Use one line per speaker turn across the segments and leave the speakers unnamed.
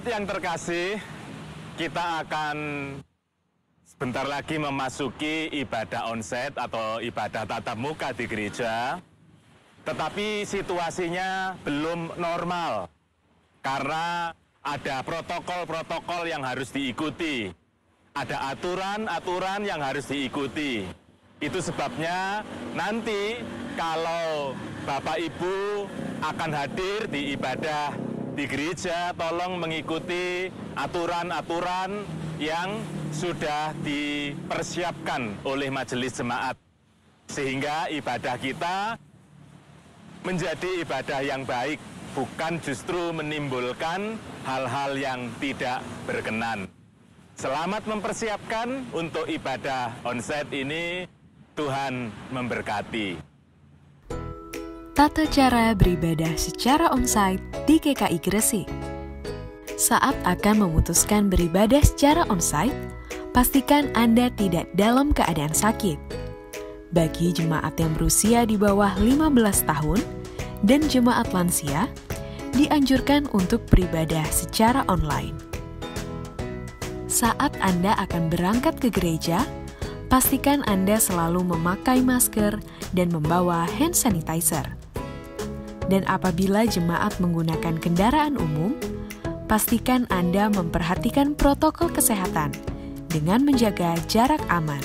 Jemaat yang terkasih, kita akan sebentar lagi memasuki ibadah onsite atau ibadah tatap muka di gereja. Tetapi situasinya belum normal karena ada protokol-protokol yang harus diikuti. Ada aturan-aturan yang harus diikuti. Itu sebabnya nanti kalau Bapak Ibu akan hadir di ibadah di gereja, tolong mengikuti aturan-aturan yang sudah dipersiapkan oleh majelis jemaat. Sehingga ibadah kita menjadi ibadah yang baik, bukan justru menimbulkan hal-hal yang tidak berkenan. Selamat mempersiapkan untuk ibadah onsite ini, Tuhan memberkati.
Tata cara beribadah secara onsite di GKI Gresik. Saat akan memutuskan beribadah secara onsite, pastikan Anda tidak dalam keadaan sakit. Bagi jemaat yang berusia di bawah 15 tahun dan jemaat lansia, dianjurkan untuk beribadah secara online. Saat Anda akan berangkat ke gereja, pastikan Anda selalu memakai masker dan membawa hand sanitizer. Dan apabila jemaat menggunakan kendaraan umum, pastikan Anda memperhatikan protokol kesehatan dengan menjaga jarak aman.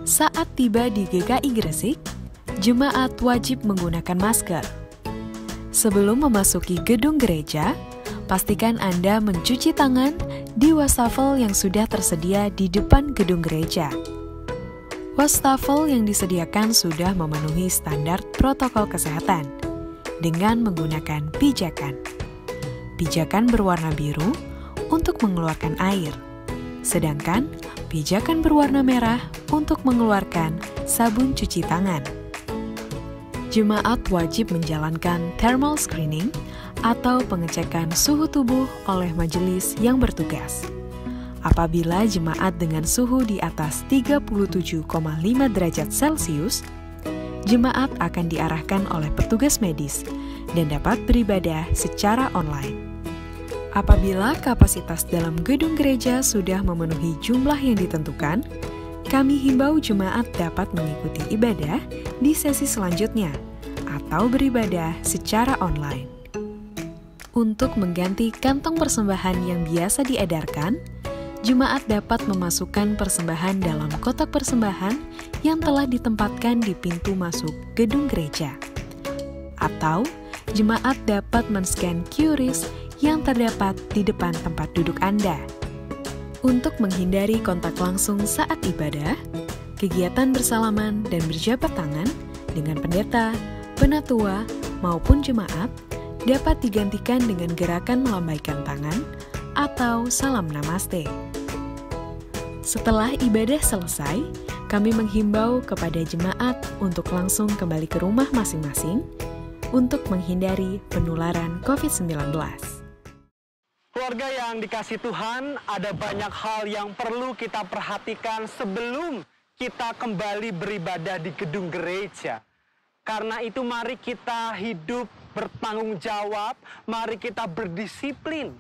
Saat tiba di GKI Gresik, jemaat wajib menggunakan masker. Sebelum memasuki gedung gereja, pastikan Anda mencuci tangan di wastafel yang sudah tersedia di depan gedung gereja. Wastafel yang disediakan sudah memenuhi standar protokol kesehatan dengan menggunakan pijakan. Pijakan berwarna biru untuk mengeluarkan air, sedangkan pijakan berwarna merah untuk mengeluarkan sabun cuci tangan. Jemaat wajib menjalankan thermal screening atau pengecekan suhu tubuh oleh majelis yang bertugas. Apabila jemaat dengan suhu di atas 37,5 derajat Celcius, jemaat akan diarahkan oleh petugas medis dan dapat beribadah secara online. Apabila kapasitas dalam gedung gereja sudah memenuhi jumlah yang ditentukan, kami himbau jemaat dapat mengikuti ibadah di sesi selanjutnya atau beribadah secara online. Untuk mengganti kantong persembahan yang biasa diedarkan, jemaat dapat memasukkan persembahan dalam kotak persembahan yang telah ditempatkan di pintu masuk gedung gereja. Atau, jemaat dapat men-scan QRIS yang terdapat di depan tempat duduk Anda. Untuk menghindari kontak langsung saat ibadah, kegiatan bersalaman dan berjabat tangan dengan pendeta, penatua, maupun jemaat dapat digantikan dengan gerakan melambaikan tangan atau salam namaste. Setelah ibadah selesai, kami menghimbau kepada jemaat untuk langsung kembali ke rumah masing-masing untuk menghindari penularan COVID-19.
Keluarga yang dikasih Tuhan, ada banyak hal yang perlu kita perhatikan sebelum kita kembali beribadah di gedung gereja. Karena itu mari kita hidup bertanggung jawab, mari kita berdisiplin.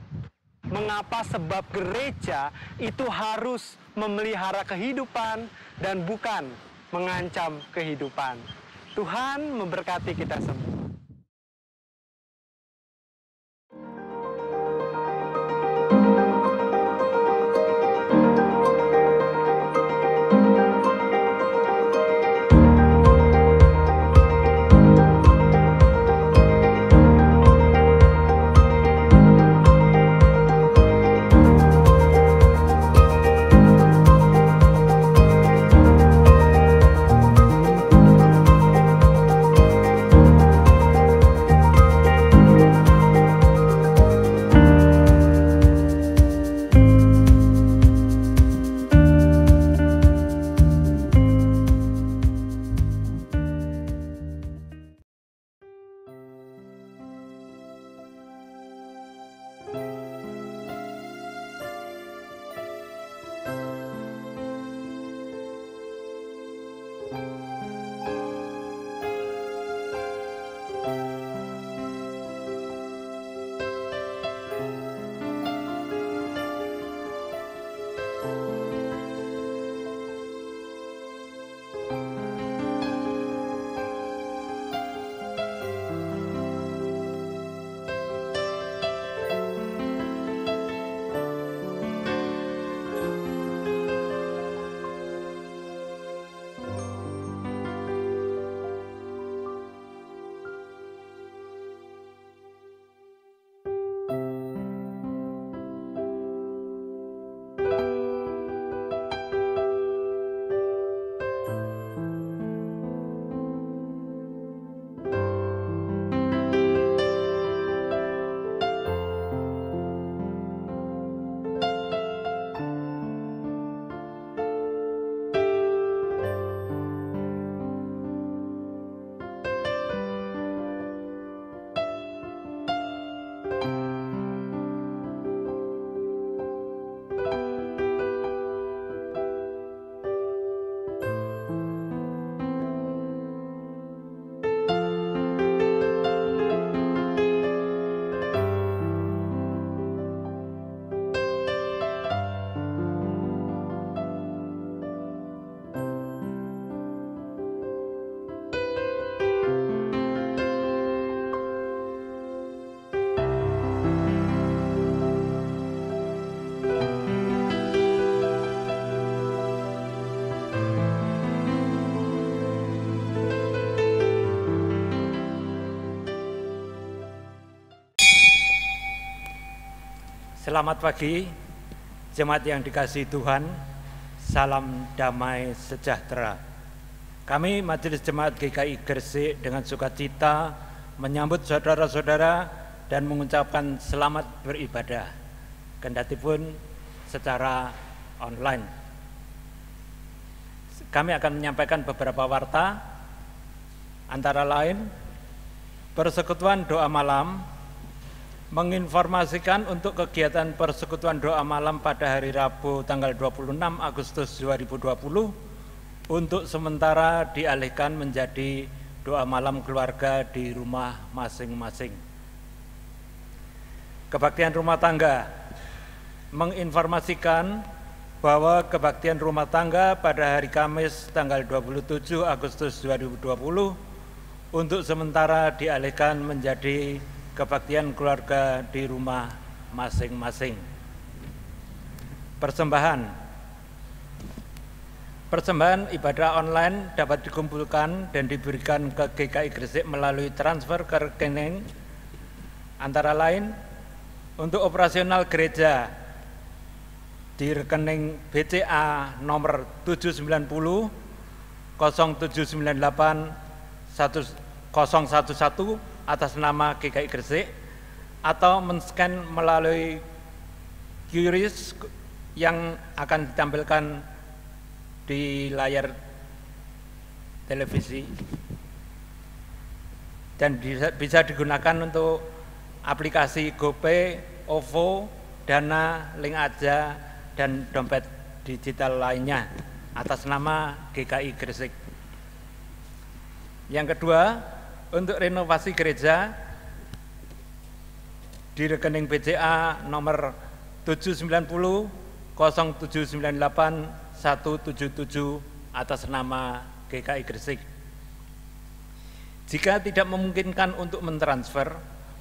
Mengapa? Sebab gereja itu harus memelihara kehidupan dan bukan mengancam kehidupan. Tuhan memberkati kita semua.
Selamat pagi, jemaat yang dikasihi Tuhan. Salam damai sejahtera. Kami Majelis Jemaat GKI Gresik dengan sukacita menyambut saudara-saudara dan mengucapkan selamat beribadah, kendatipun secara online. Kami akan menyampaikan beberapa warta, antara lain persekutuan doa malam menginformasikan untuk kegiatan persekutuan doa malam pada hari Rabu tanggal 26 Agustus 2020 untuk sementara dialihkan menjadi doa malam keluarga di rumah masing-masing. Kebaktian rumah tangga menginformasikan bahwa kebaktian rumah tangga pada hari Kamis tanggal 27 Agustus 2020 untuk sementara dialihkan menjadi kebaktian keluarga di rumah masing-masing. Persembahan ibadah online dapat dikumpulkan dan diberikan ke GKI Gresik melalui transfer ke rekening, antara lain untuk operasional gereja di rekening BCA nomor 790 0798 1011 atas nama GKI Gresik, atau men-scan melalui QRIS yang akan ditampilkan di layar televisi dan bisa digunakan untuk aplikasi GoPay, OVO, Dana, Link Aja, dan dompet digital lainnya atas nama GKI Gresik. Yang kedua, untuk renovasi gereja di rekening BCA nomor 790 0798 177 atas nama GKI Gresik. Jika tidak memungkinkan untuk mentransfer,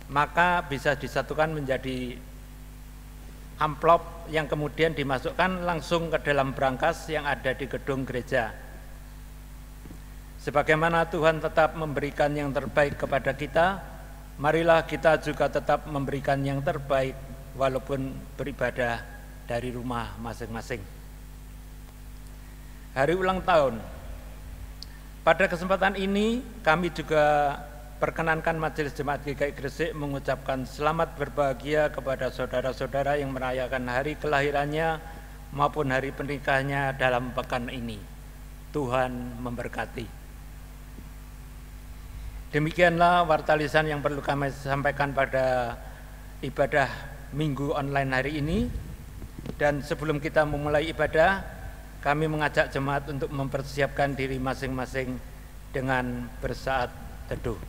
maka bisa disatukan menjadi amplop yang kemudian dimasukkan langsung ke dalam brankas yang ada di gedung gereja. Sebagaimana Tuhan tetap memberikan yang terbaik kepada kita, marilah kita juga tetap memberikan yang terbaik walaupun beribadah dari rumah masing-masing. Hari ulang tahun. Pada kesempatan ini kami juga perkenankan Majelis Jemaat GKI Gresik mengucapkan selamat berbahagia kepada saudara-saudara yang merayakan hari kelahirannya maupun hari pernikahannya dalam pekan ini. Tuhan memberkati. Demikianlah warta lisan yang perlu kami sampaikan pada ibadah minggu online hari ini. Dan sebelum kita memulai ibadah, kami mengajak jemaat untuk mempersiapkan diri masing-masing dengan bersaat teduh.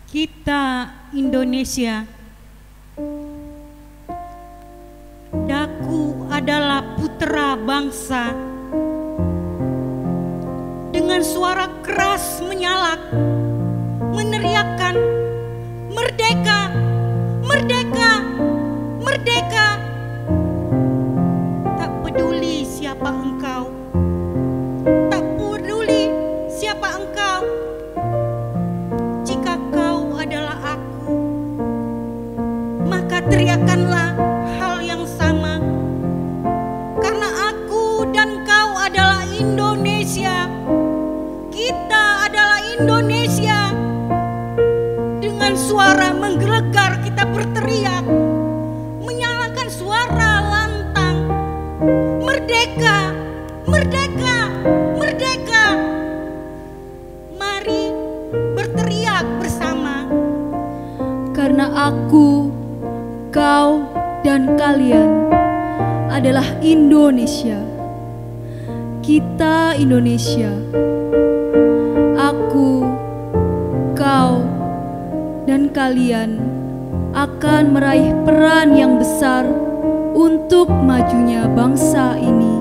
Kita Indonesia, Daku adalah putra bangsa. Dengan suara keras menyalak, meneriakkan, merdeka, merdeka, merdeka. Tak peduli siapa engkau, tak peduli siapa engkau. Jika kau adalah aku, maka teriakanlah hal yang sama. Karena aku dan kau adalah Indonesia. Kita adalah Indonesia. Dengan suara menggelegar kita berteriak, menyalakan suara lantang. Merdeka, merdeka, merdeka. Mari berteriak bersama.
Karena aku, kau, dan kalian adalah Indonesia. Kita Indonesia. Aku, kau, dan kalian akan meraih peran yang besar untuk majunya bangsa ini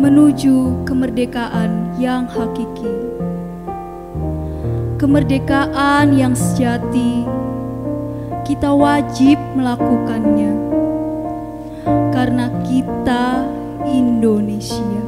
menuju kemerdekaan yang hakiki. Kemerdekaan yang sejati, kita wajib melakukannya karena kita Indonesia.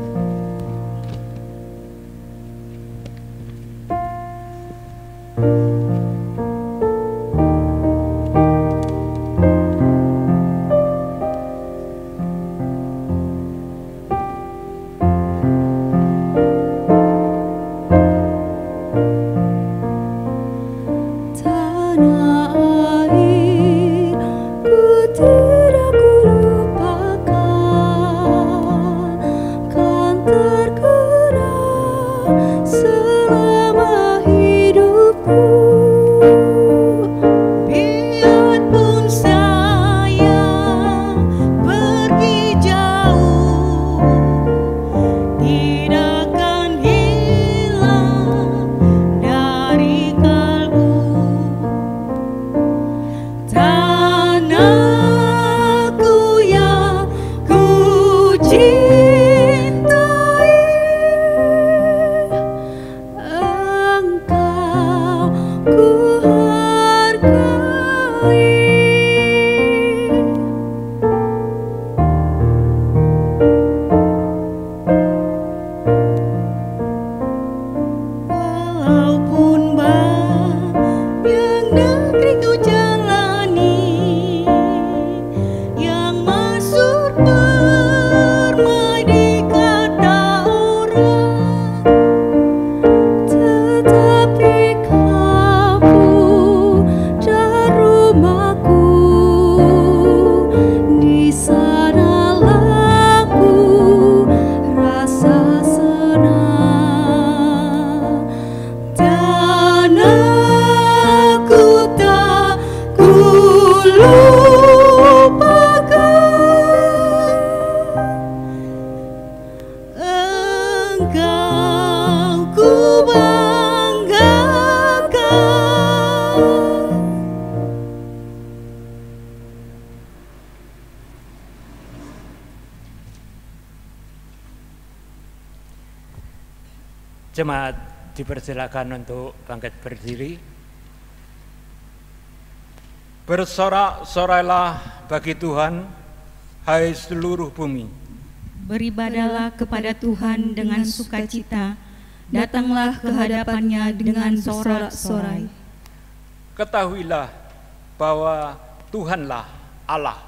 Jemaat dipersilakan untuk bangkit berdiri. Bersorak-sorailah bagi Tuhan, hai seluruh bumi.
Beribadahlah kepada Tuhan dengan sukacita, datanglah ke hadapannya dengan sorak-sorai.
Ketahuilah bahwa Tuhanlah Allah.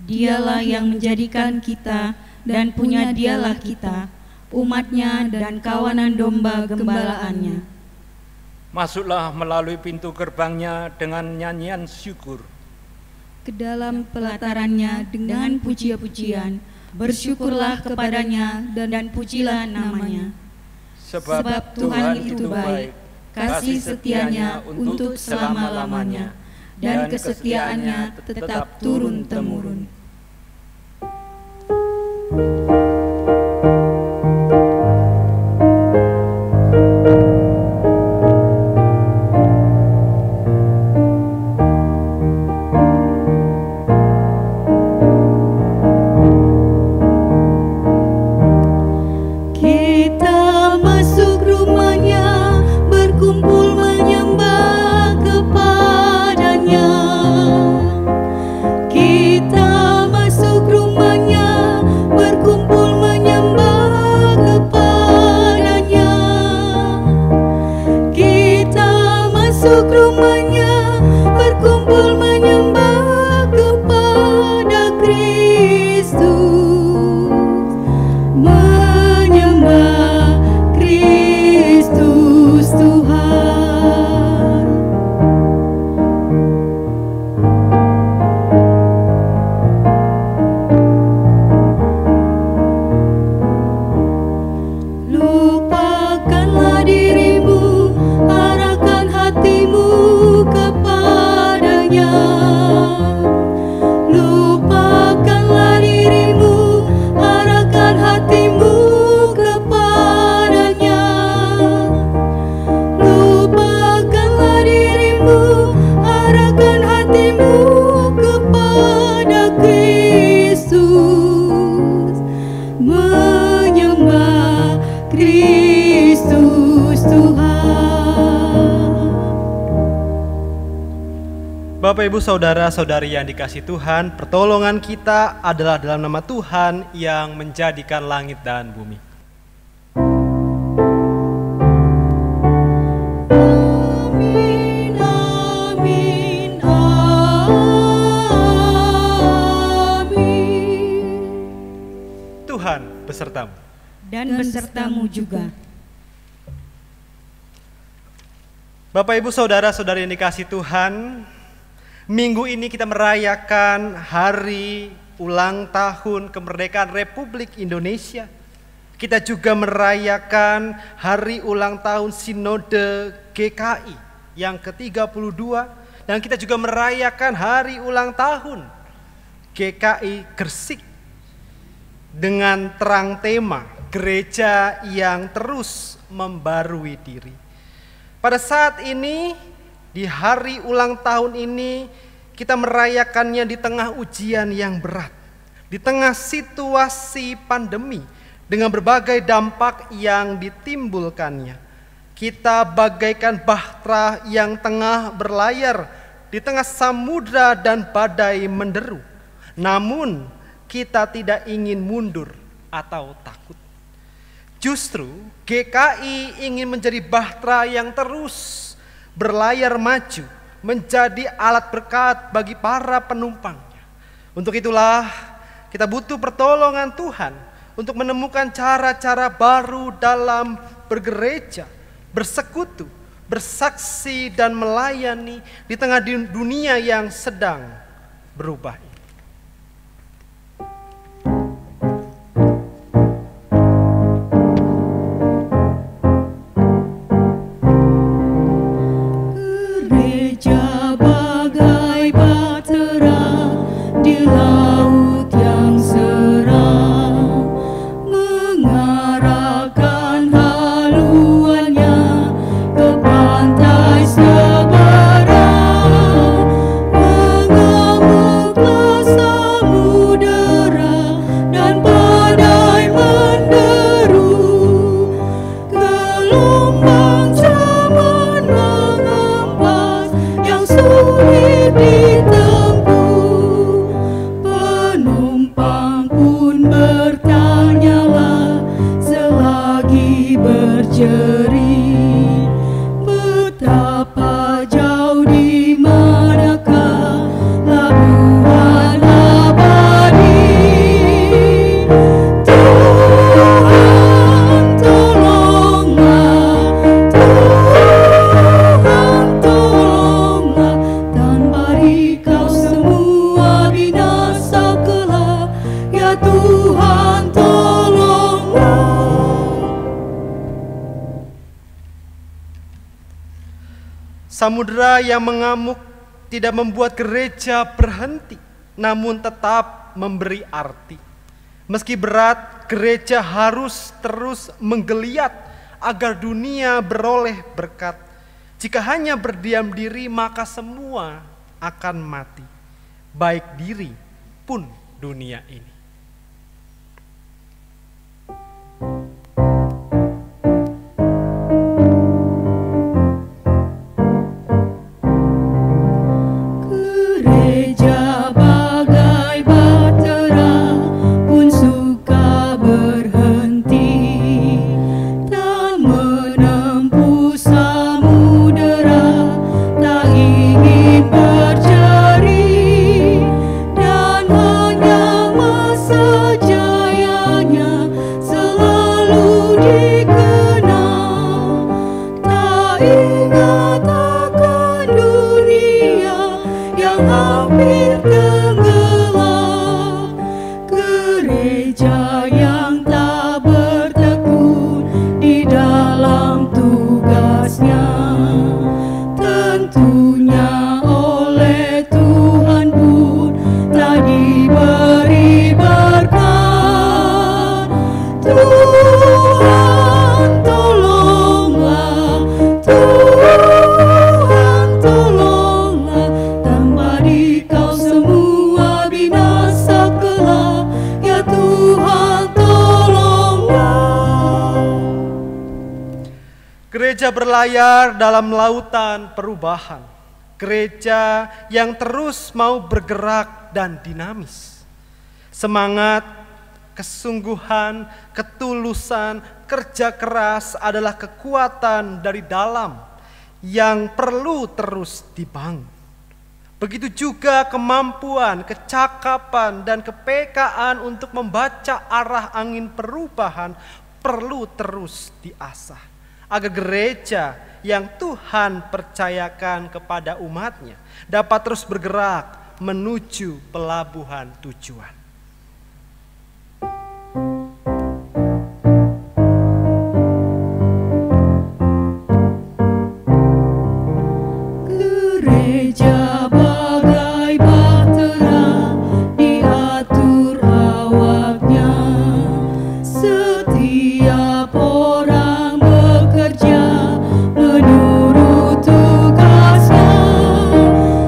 Dialah yang menjadikan kita dan punya dialah kita, umatnya dan kawanan domba gembalaannya.
Masuklah melalui pintu gerbangnya dengan nyanyian syukur.
Ke dalam pelatarannya dengan puji-pujian, bersyukurlah kepadanya dan pujilah namanya. Sebab Tuhan itu baik, kasih setianya untuk selama-lamanya, dan kesetiaannya tetap turun-temurun.
Lupakanlah dirimu, arahkan hatimu ke
Bapak, Ibu, Saudara-saudari yang dikasihi Tuhan, pertolongan kita adalah dalam nama Tuhan yang menjadikan langit dan bumi.
Amin, amin, amin.
Tuhan besertamu.
Dan besertamu juga.
Bapak, Ibu, Saudara-saudari yang dikasihi Tuhan, minggu ini kita merayakan hari ulang tahun kemerdekaan Republik Indonesia. Kita juga merayakan hari ulang tahun Sinode GKI yang ke-32. Dan kita juga merayakan hari ulang tahun GKI Gresik dengan terang tema gereja yang terus membarui diri. Pada saat ini, di hari ulang tahun ini, kita merayakannya di tengah ujian yang berat, di tengah situasi pandemi, dengan berbagai dampak yang ditimbulkannya. Kita bagaikan bahtera yang tengah berlayar di tengah samudra dan badai menderu. Namun, kita tidak ingin mundur atau takut. Justru GKI ingin menjadi bahtera yang terus berlayar maju, menjadi alat berkat bagi para penumpangnya. Untuk itulah kita butuh pertolongan Tuhan untuk menemukan cara-cara baru dalam bergereja, bersekutu, bersaksi dan melayani di tengah dunia yang sedang berubah.
Gereja bagai bahtera di laut yang seram, mengarahkan haluannya ke pantai seberang. Mengamuklah samudera dan badai menderu, gelombang zaman mengempas yang sulit ditempuh. Penumpang pun bertanyalah selagi berjerit, betapa jauh di manakah labuhan abadi. Tuhan tolonglah, Tuhan tolonglah, tanpa Dikau semua binasa kelak. Ya Tuhan tolonglah.
Samudera yang mengamuk tidak membuat gereja berhenti, namun tetap memberi arti. Meski berat, gereja harus terus menggeliat agar dunia beroleh berkat. Jika hanya berdiam diri, maka semua akan mati, baik diri pun dunia ini.
Gereja bagai bahtera pun suka berhenti, tak menempuh samudera, tak ingin berjerit, dan hanya masa jayanya selalu dikenang. Tak ingat akan dunia yang hampir tenggelam. Gereja yang tak bertekun di dalam tugasnya, tentunya oleh Tuhan pun tak diberi berkat. Tuhan tolonglah, Tuhan tolonglah, tanpa Dikau semua binasa kelak. Ya Tuhan tolonglah.
Gereja berlayar dalam lautan perubahan. gereja yang terus mau bergerak dan dinamis. Semangat, kesungguhan, ketulusan, kerja keras adalah kekuatan dari dalam yang perlu terus dibangun. Begitu juga kemampuan, kecakapan, dan kepekaan untuk membaca arah angin perubahan perlu terus diasah, agar gereja yang Tuhan percayakan kepada umatnya dapat terus bergerak menuju pelabuhan tujuan.
Gereja bagai bahtera diatur awaknya, setiap orang bekerja menurut tugasnya,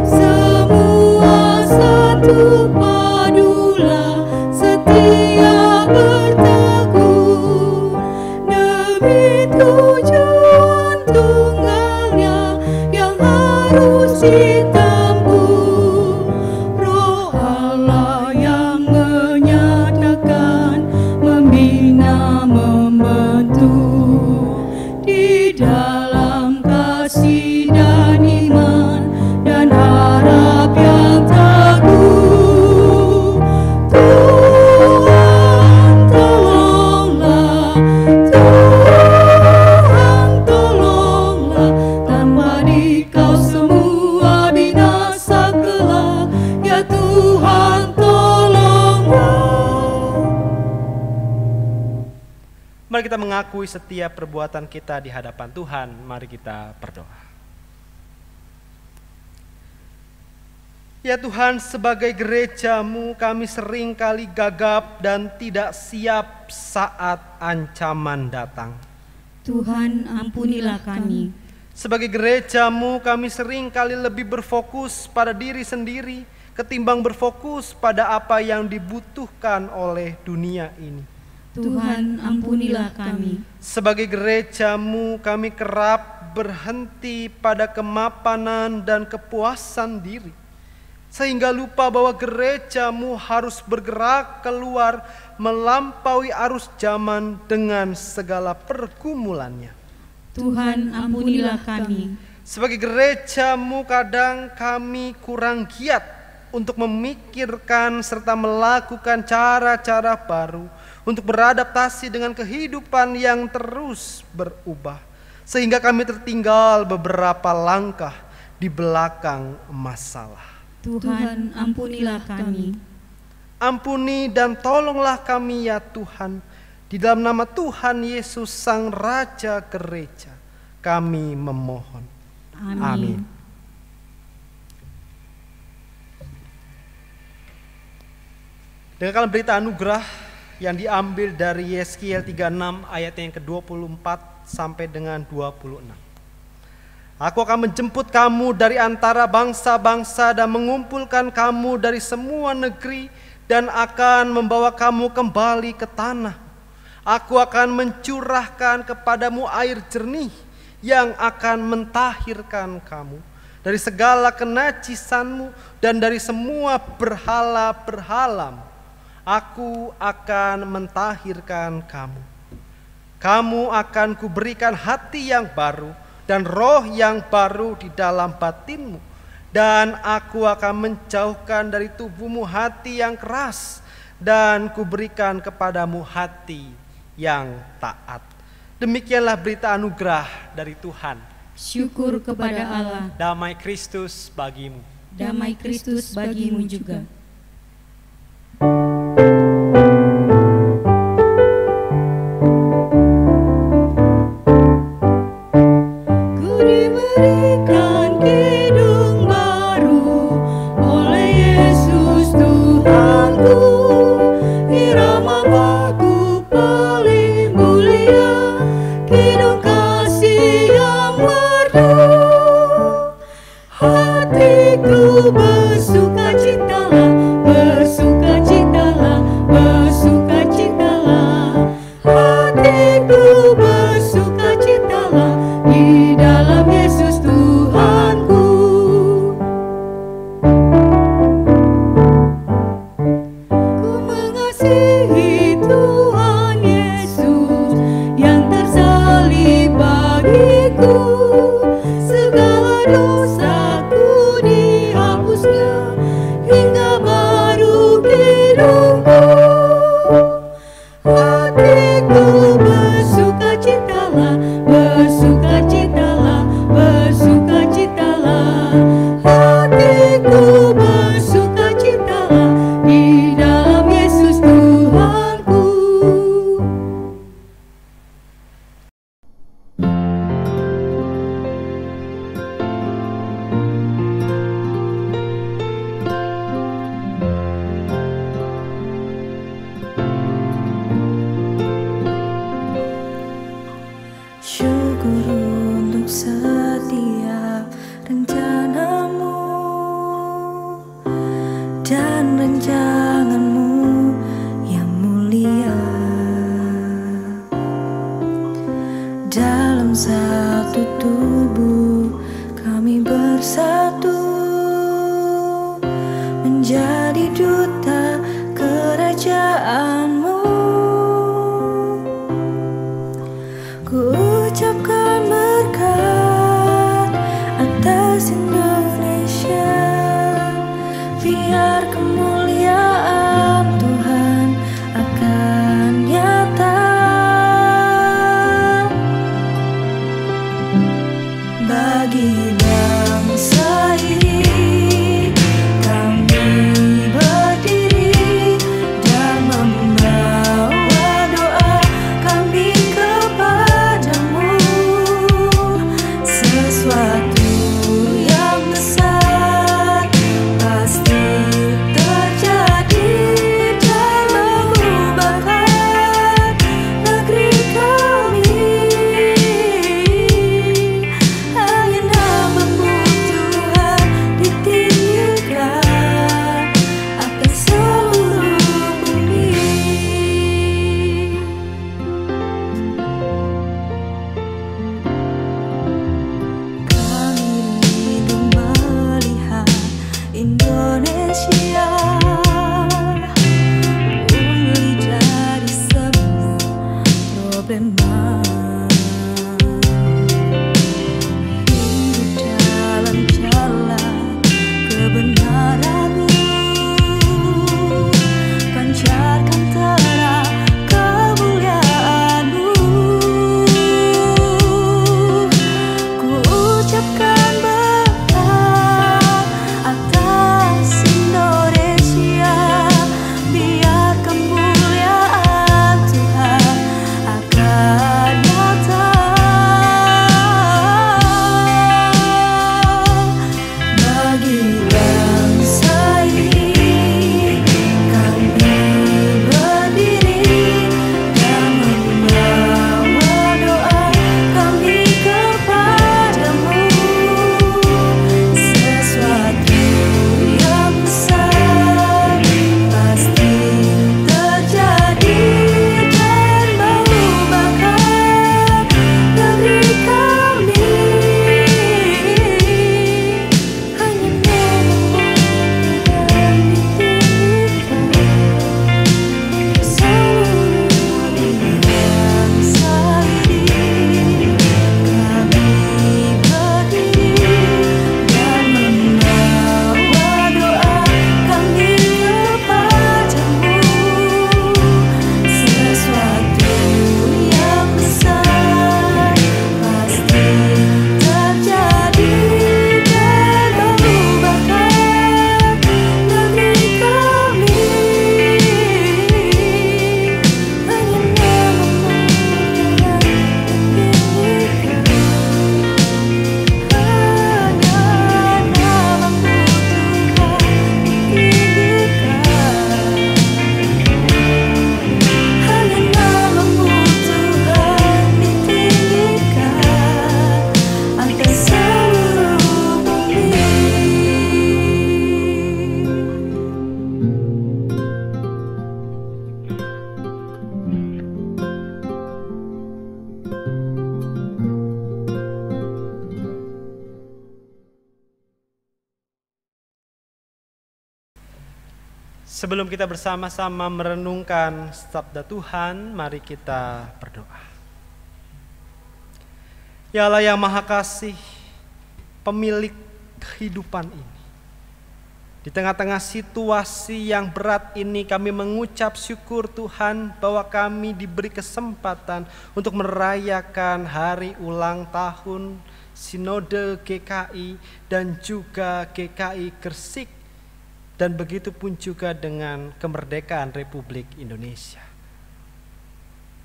semua satu padulah setia berteguh demi tujuan tunggalnya yang harus ditempuh. Roh Allah yang menyatakan, membina, membentuk di dalam kasih dan iman dan harap yang teguh. Tuhan tolonglah, Tuhan tolonglah, tanpa Dikau semua binasa kelak. Ya Tuhan tolonglah.
Mari kita mengakui setiap perbuatan kita di hadapan Tuhan. Mari kita berdoa. Ya Tuhan, sebagai gereja-Mu kami seringkali gagap dan tidak siap saat ancaman datang.
Tuhan, ampunilah kami.
Sebagai gereja-Mu kami seringkali lebih berfokus pada diri sendiri ketimbang berfokus pada apa yang dibutuhkan oleh dunia ini.
Tuhan, ampunilah kami.
Sebagai gereja-Mu kami kerap berhenti pada kemapanan dan kepuasan diri, sehingga lupa bahwa gereja-Mu harus bergerak keluar melampaui arus zaman dengan segala pergumulannya.
Tuhan, ampunilah kami.
Sebagai gereja-Mu kadang kami kurang giat untuk memikirkan serta melakukan cara-cara baru untuk beradaptasi dengan kehidupan yang terus berubah, sehingga kami tertinggal beberapa langkah di belakang masalah.
Tuhan, ampunilah kami.
Ampuni dan tolonglah kami ya Tuhan. Di dalam nama Tuhan Yesus Sang Raja Gereja kami memohon. Amin. Dengarkan berita anugerah yang diambil dari Yeskiel 36 ayat yang ke-24 sampai dengan 26. Aku akan menjemput kamu dari antara bangsa-bangsa dan mengumpulkan kamu dari semua negeri dan akan membawa kamu kembali ke tanah. Aku akan mencurahkan kepadamu air jernih yang akan mentahirkan kamu dari segala kenajisanmu dan dari semua berhala-berhalamu. Aku akan mentahirkan kamu. Kamu akan kuberikan hati yang baru dan roh yang baru di dalam batinmu. Dan aku akan menjauhkan dari tubuhmu hati yang keras dan kuberikan kepadamu hati yang taat. Demikianlah berita anugerah dari Tuhan.
Syukur kepada Allah.
Damai Kristus bagimu.
Damai Kristus bagimu juga.
Ku diberikan kidung baru oleh Yesus Tuhanku, irama lagu paling mulia, kidung kasih yang merdu. Hatiku bersukacitalah, bersukacitalah, bersukacitalah. Hatiku bersukacitalah di dalam Yesus Tuhanku. Indonesia, biar kemuliaan Tuhan akan nyata. Bagi bangsa ini kami berdiri dan membawa doa kami kepadamu. Sesuatu yang besar pasti terjadi dan mengubahkan negeri kami. Hanya namamu Tuhan ditinggikan atas seluruh bumi. Kami rindu melihat Indonesia pulih dari semua problema. Hidup dalam jalan kebenaran-Mu, pancarkan terang kemuliaan-Mu. Ku ucapkan berkat atas Indonesia, biar kemuliaan Tuhan akan nyata. Bagi bangsa ini kami berdiri dan membawa doa kami kepadamu. Sesuatu yang besar pasti terjadi dan mengubahkan negeri kami. Hanya namamu yang ditinggikan seluruh bangsa ini. Kami berdiri dan membawa doa kami kepadamu. Sesuatu yang besar pasti terjadi dan mengubahkan negeri kami. Hanya namamu yang ditinggikan. Hanya namamu Tuhan ditinggikan. Hanya namamu Tuhan ditinggikan atas seluruh bumi.
Sebelum kita bersama-sama merenungkan sabda Tuhan, mari kita berdoa. Ya Allah yang Maha Kasih, pemilik kehidupan ini, di tengah-tengah situasi yang berat ini kami mengucap syukur Tuhan bahwa kami diberi kesempatan untuk merayakan hari ulang tahun Sinode GKI dan juga GKI Gresik, dan begitu pun juga dengan kemerdekaan Republik Indonesia.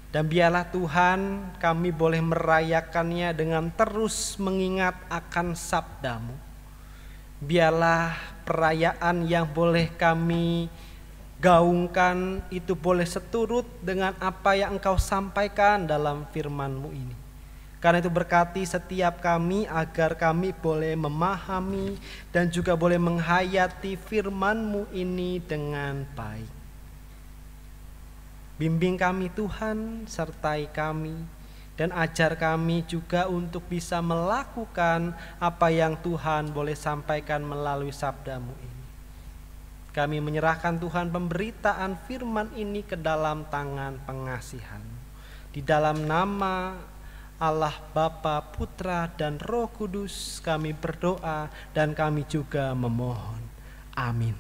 Dan biarlah Tuhan kami boleh merayakannya dengan terus mengingat akan sabda-Mu. Biarlah perayaan yang boleh kami gaungkan itu boleh seturut dengan apa yang Engkau sampaikan dalam firman-Mu ini. Karena itu berkati setiap kami agar kami boleh memahami dan juga boleh menghayati firman-Mu ini dengan baik. Bimbing kami Tuhan, sertai kami, dan ajar kami juga untuk bisa melakukan apa yang Tuhan boleh sampaikan melalui sabda-Mu ini. Kami menyerahkan Tuhan pemberitaan firman ini ke dalam tangan pengasihan-Mu. Di dalam nama Allah Bapa, Putra, dan Roh Kudus, kami berdoa dan kami juga memohon. Amin.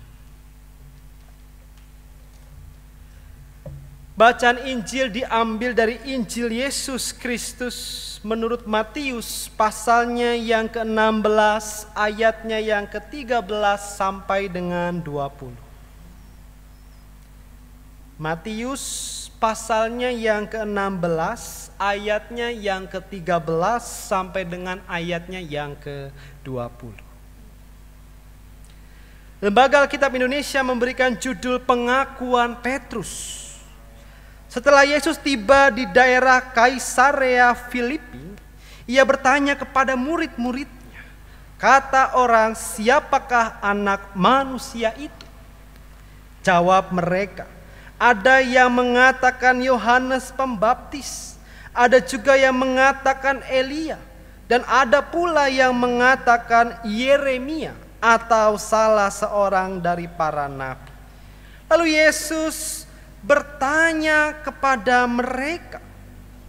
Bacaan Injil diambil dari Injil Yesus Kristus menurut Matius pasalnya yang ke-16 ayatnya yang ke-13 sampai dengan 20. Matius pasalnya yang ke-16 ayatnya yang ke-13 sampai dengan ayatnya yang ke-20. Lembaga Alkitab Indonesia memberikan judul Pengakuan Petrus. Setelah Yesus tiba di daerah Kaisarea Filipi, ia bertanya kepada murid-muridnya, kata orang, siapakah anak manusia itu? Jawab mereka, ada yang mengatakan Yohanes Pembaptis, ada juga yang mengatakan Elia, dan ada pula yang mengatakan Yeremia atau salah seorang dari para nabi. Lalu Yesus bertanya kepada mereka,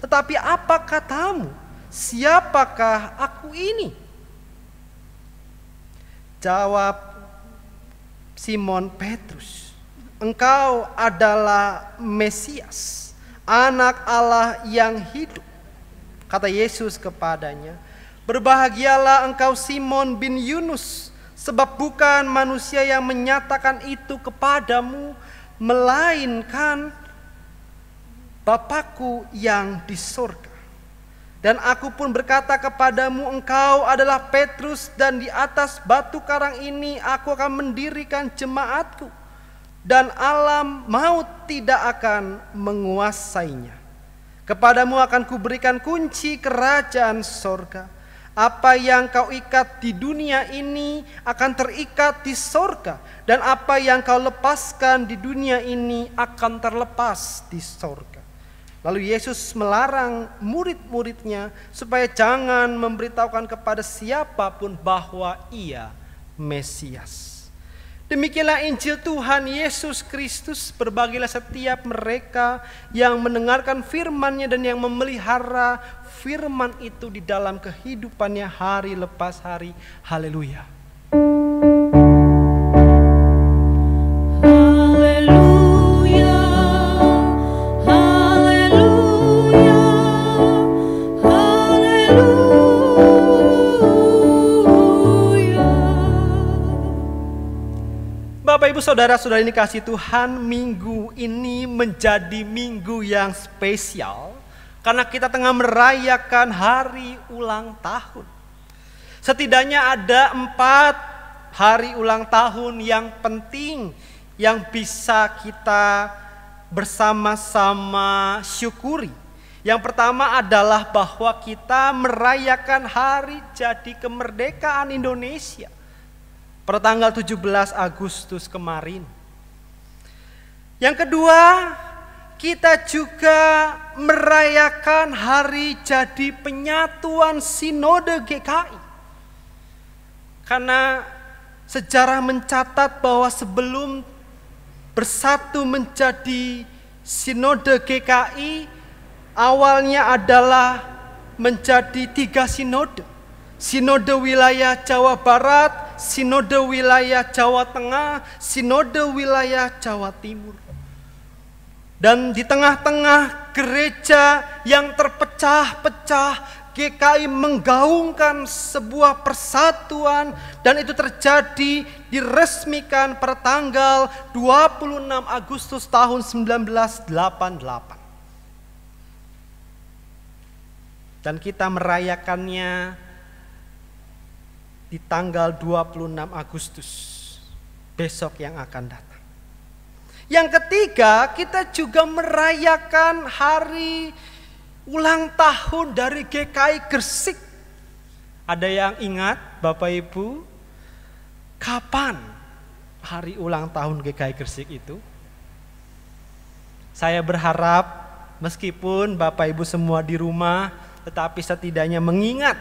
tetapi apa katamu? Siapakah aku ini? Jawab Simon Petrus, engkau adalah Mesias, anak Allah yang hidup. Kata Yesus kepadanya, berbahagialah engkau Simon bin Yunus, sebab bukan manusia yang menyatakan itu kepadamu, melainkan Bapakku yang di surga. Dan aku pun berkata kepadamu, engkau adalah Petrus, dan di atas batu karang ini aku akan mendirikan jemaatku, dan alam maut tidak akan menguasainya. Kepadamu akan kuberikan kunci kerajaan surga. Apa yang kau ikat di dunia ini akan terikat di surga, dan apa yang kau lepaskan di dunia ini akan terlepas di surga. Lalu Yesus melarang murid-muridnya supaya jangan memberitahukan kepada siapapun bahwa ia Mesias. Demikianlah Injil Tuhan Yesus Kristus. Berbahagialah setiap mereka yang mendengarkan firman-Nya dan yang memelihara firman itu di dalam kehidupannya hari lepas hari. Haleluya.
Haleluya, haleluya, haleluya.
Bapak Ibu Saudara-saudari ini kasih Tuhan, minggu ini menjadi minggu yang spesial karena kita tengah merayakan hari ulang tahun. Setidaknya ada 4 hari ulang tahun yang penting yang bisa kita bersama-sama syukuri. Yang pertama adalah bahwa kita merayakan hari jadi kemerdekaan Indonesia pada tanggal 17 Agustus kemarin. Yang kedua, kita juga merayakan hari jadi penyatuan Sinode GKI. Karena sejarah mencatat bahwa sebelum bersatu menjadi Sinode GKI, awalnya adalah menjadi 3 sinode. Sinode wilayah Jawa Barat, Sinode wilayah Jawa Tengah, Sinode wilayah Jawa Timur. Dan di tengah-tengah gereja yang terpecah-pecah, GKI menggaungkan sebuah persatuan, dan itu terjadi diresmikan pada tanggal 26 Agustus tahun 1988. Dan kita merayakannya di tanggal 26 Agustus besok yang akan datang. Yang ketiga, kita juga merayakan hari ulang tahun dari GKI Gresik. Ada yang ingat Bapak Ibu, kapan hari ulang tahun GKI Gresik itu? Saya berharap meskipun Bapak Ibu semua di rumah, tetapi setidaknya mengingat,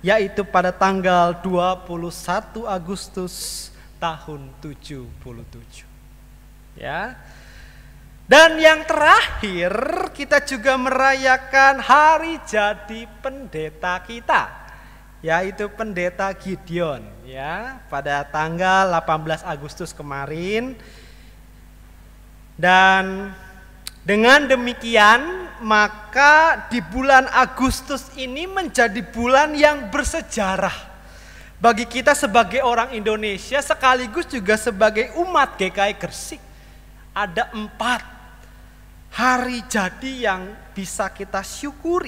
yaitu pada tanggal 21 Agustus tahun 77. Ya. Dan yang terakhir, kita juga merayakan hari jadi pendeta kita, yaitu Pendeta Gideon, ya, pada tanggal 18 Agustus kemarin. Dan dengan demikian, maka di bulan Agustus ini menjadi bulan yang bersejarah bagi kita sebagai orang Indonesia, sekaligus juga sebagai umat GKI Gresik. Ada 4 hari jadi yang bisa kita syukuri.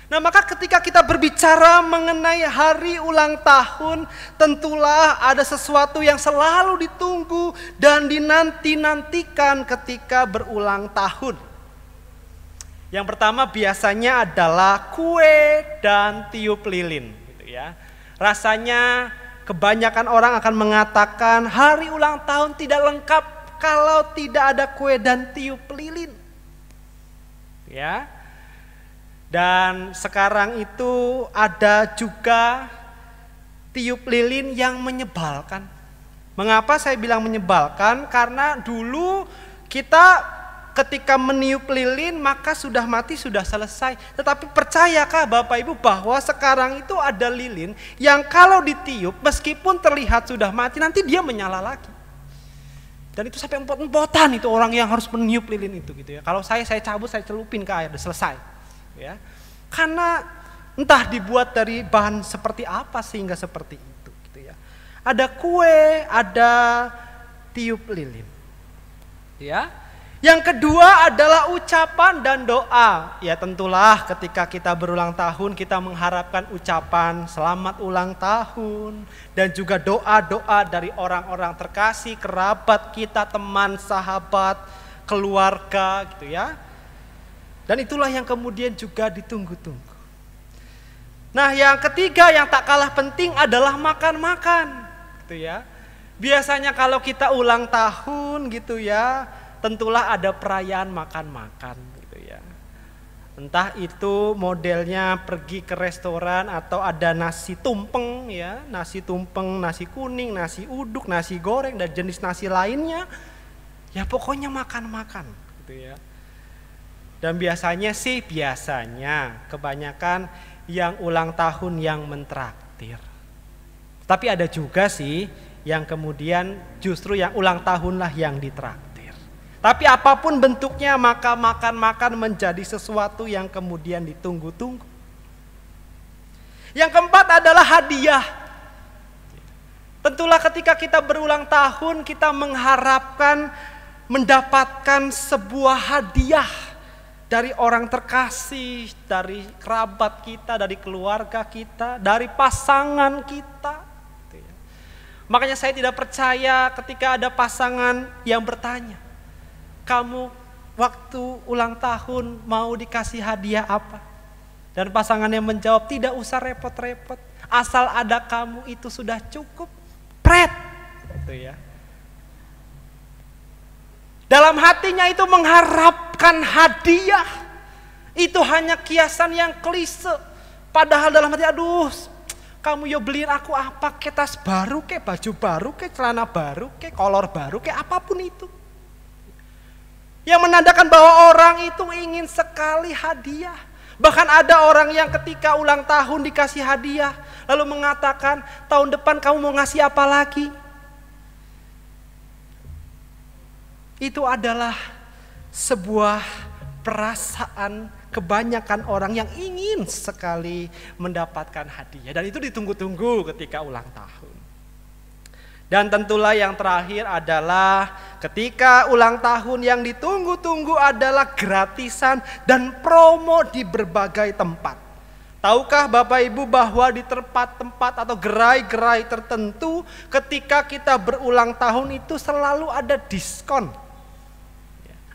Nah, maka ketika kita berbicara mengenai hari ulang tahun, tentulah ada sesuatu yang selalu ditunggu dan dinanti-nantikan ketika berulang tahun. Yang pertama biasanya adalah kue dan tiup lilin, gitu ya. Rasanya kebanyakan orang akan mengatakan hari ulang tahun tidak lengkap kalau tidak ada kue dan tiup lilin. Ya. Dan sekarang itu ada juga tiup lilin yang menyebalkan. Mengapa saya bilang menyebalkan? Karena dulu kita ketika meniup lilin maka sudah mati, sudah selesai. Tetapi percayakah Bapak Ibu bahwa sekarang itu ada lilin yang kalau ditiup meskipun terlihat sudah mati nanti dia menyala lagi. Dan itu sampai empot-empotan itu orang yang harus meniup lilin itu gitu ya. Kalau saya cabut, saya celupin ke air, udah selesai. Ya. Karena entah dibuat dari bahan seperti apa sehingga seperti itu gitu ya. Ada kue, ada tiup lilin. Ya. Yang kedua adalah ucapan dan doa. Ya tentulah ketika kita berulang tahun kita mengharapkan ucapan selamat ulang tahun. Dan juga doa-doa dari orang-orang terkasih, kerabat kita, teman, sahabat, keluarga gitu ya. Dan itulah yang kemudian juga ditunggu-tunggu. Nah yang ketiga yang tak kalah penting adalah makan-makan gitu ya. Biasanya kalau kita ulang tahun gitu ya, tentulah ada perayaan makan-makan gitu ya. Entah itu modelnya pergi ke restoran atau ada nasi tumpeng ya, nasi tumpeng, nasi kuning, nasi uduk, nasi goreng dan jenis nasi lainnya. Ya pokoknya makan-makan gitu ya. Dan biasanya kebanyakan yang ulang tahun yang mentraktir. Tapi ada juga sih yang kemudian justru yang ulang tahunlah yang ditraktir. Tapi apapun bentuknya maka makan-makan menjadi sesuatu yang kemudian ditunggu-tunggu. Yang keempat adalah hadiah. Tentulah ketika kita berulang tahun kita mengharapkan mendapatkan sebuah hadiah dari orang terkasih, dari kerabat kita, dari keluarga kita, dari pasangan kita. Makanya saya tidak percaya ketika ada pasangan yang bertanya, kamu waktu ulang tahun mau dikasih hadiah apa? Dan pasangannya menjawab, tidak usah repot-repot, asal ada kamu itu sudah cukup. Pret, gitu ya. Dalam hatinya itu mengharapkan hadiah. Itu hanya kiasan yang klise. Padahal dalam hati, aduh, kamu yo beliin aku apa, ke tas baru, ke baju baru, ke celana baru, ke kolor baru, ke apapun itu. Yang menandakan bahwa orang itu ingin sekali hadiah. Bahkan ada orang yang ketika ulang tahun dikasih hadiah, lalu mengatakan, tahun depan kamu mau ngasih apa lagi? Itu adalah sebuah perasaan kebanyakan orang yang ingin sekali mendapatkan hadiah. Dan itu ditunggu-tunggu ketika ulang tahun. Dan tentulah yang terakhir adalah ketika ulang tahun yang ditunggu-tunggu adalah gratisan dan promo di berbagai tempat. Tahukah Bapak Ibu bahwa di tempat-tempat atau gerai-gerai tertentu ketika kita berulang tahun itu selalu ada diskon.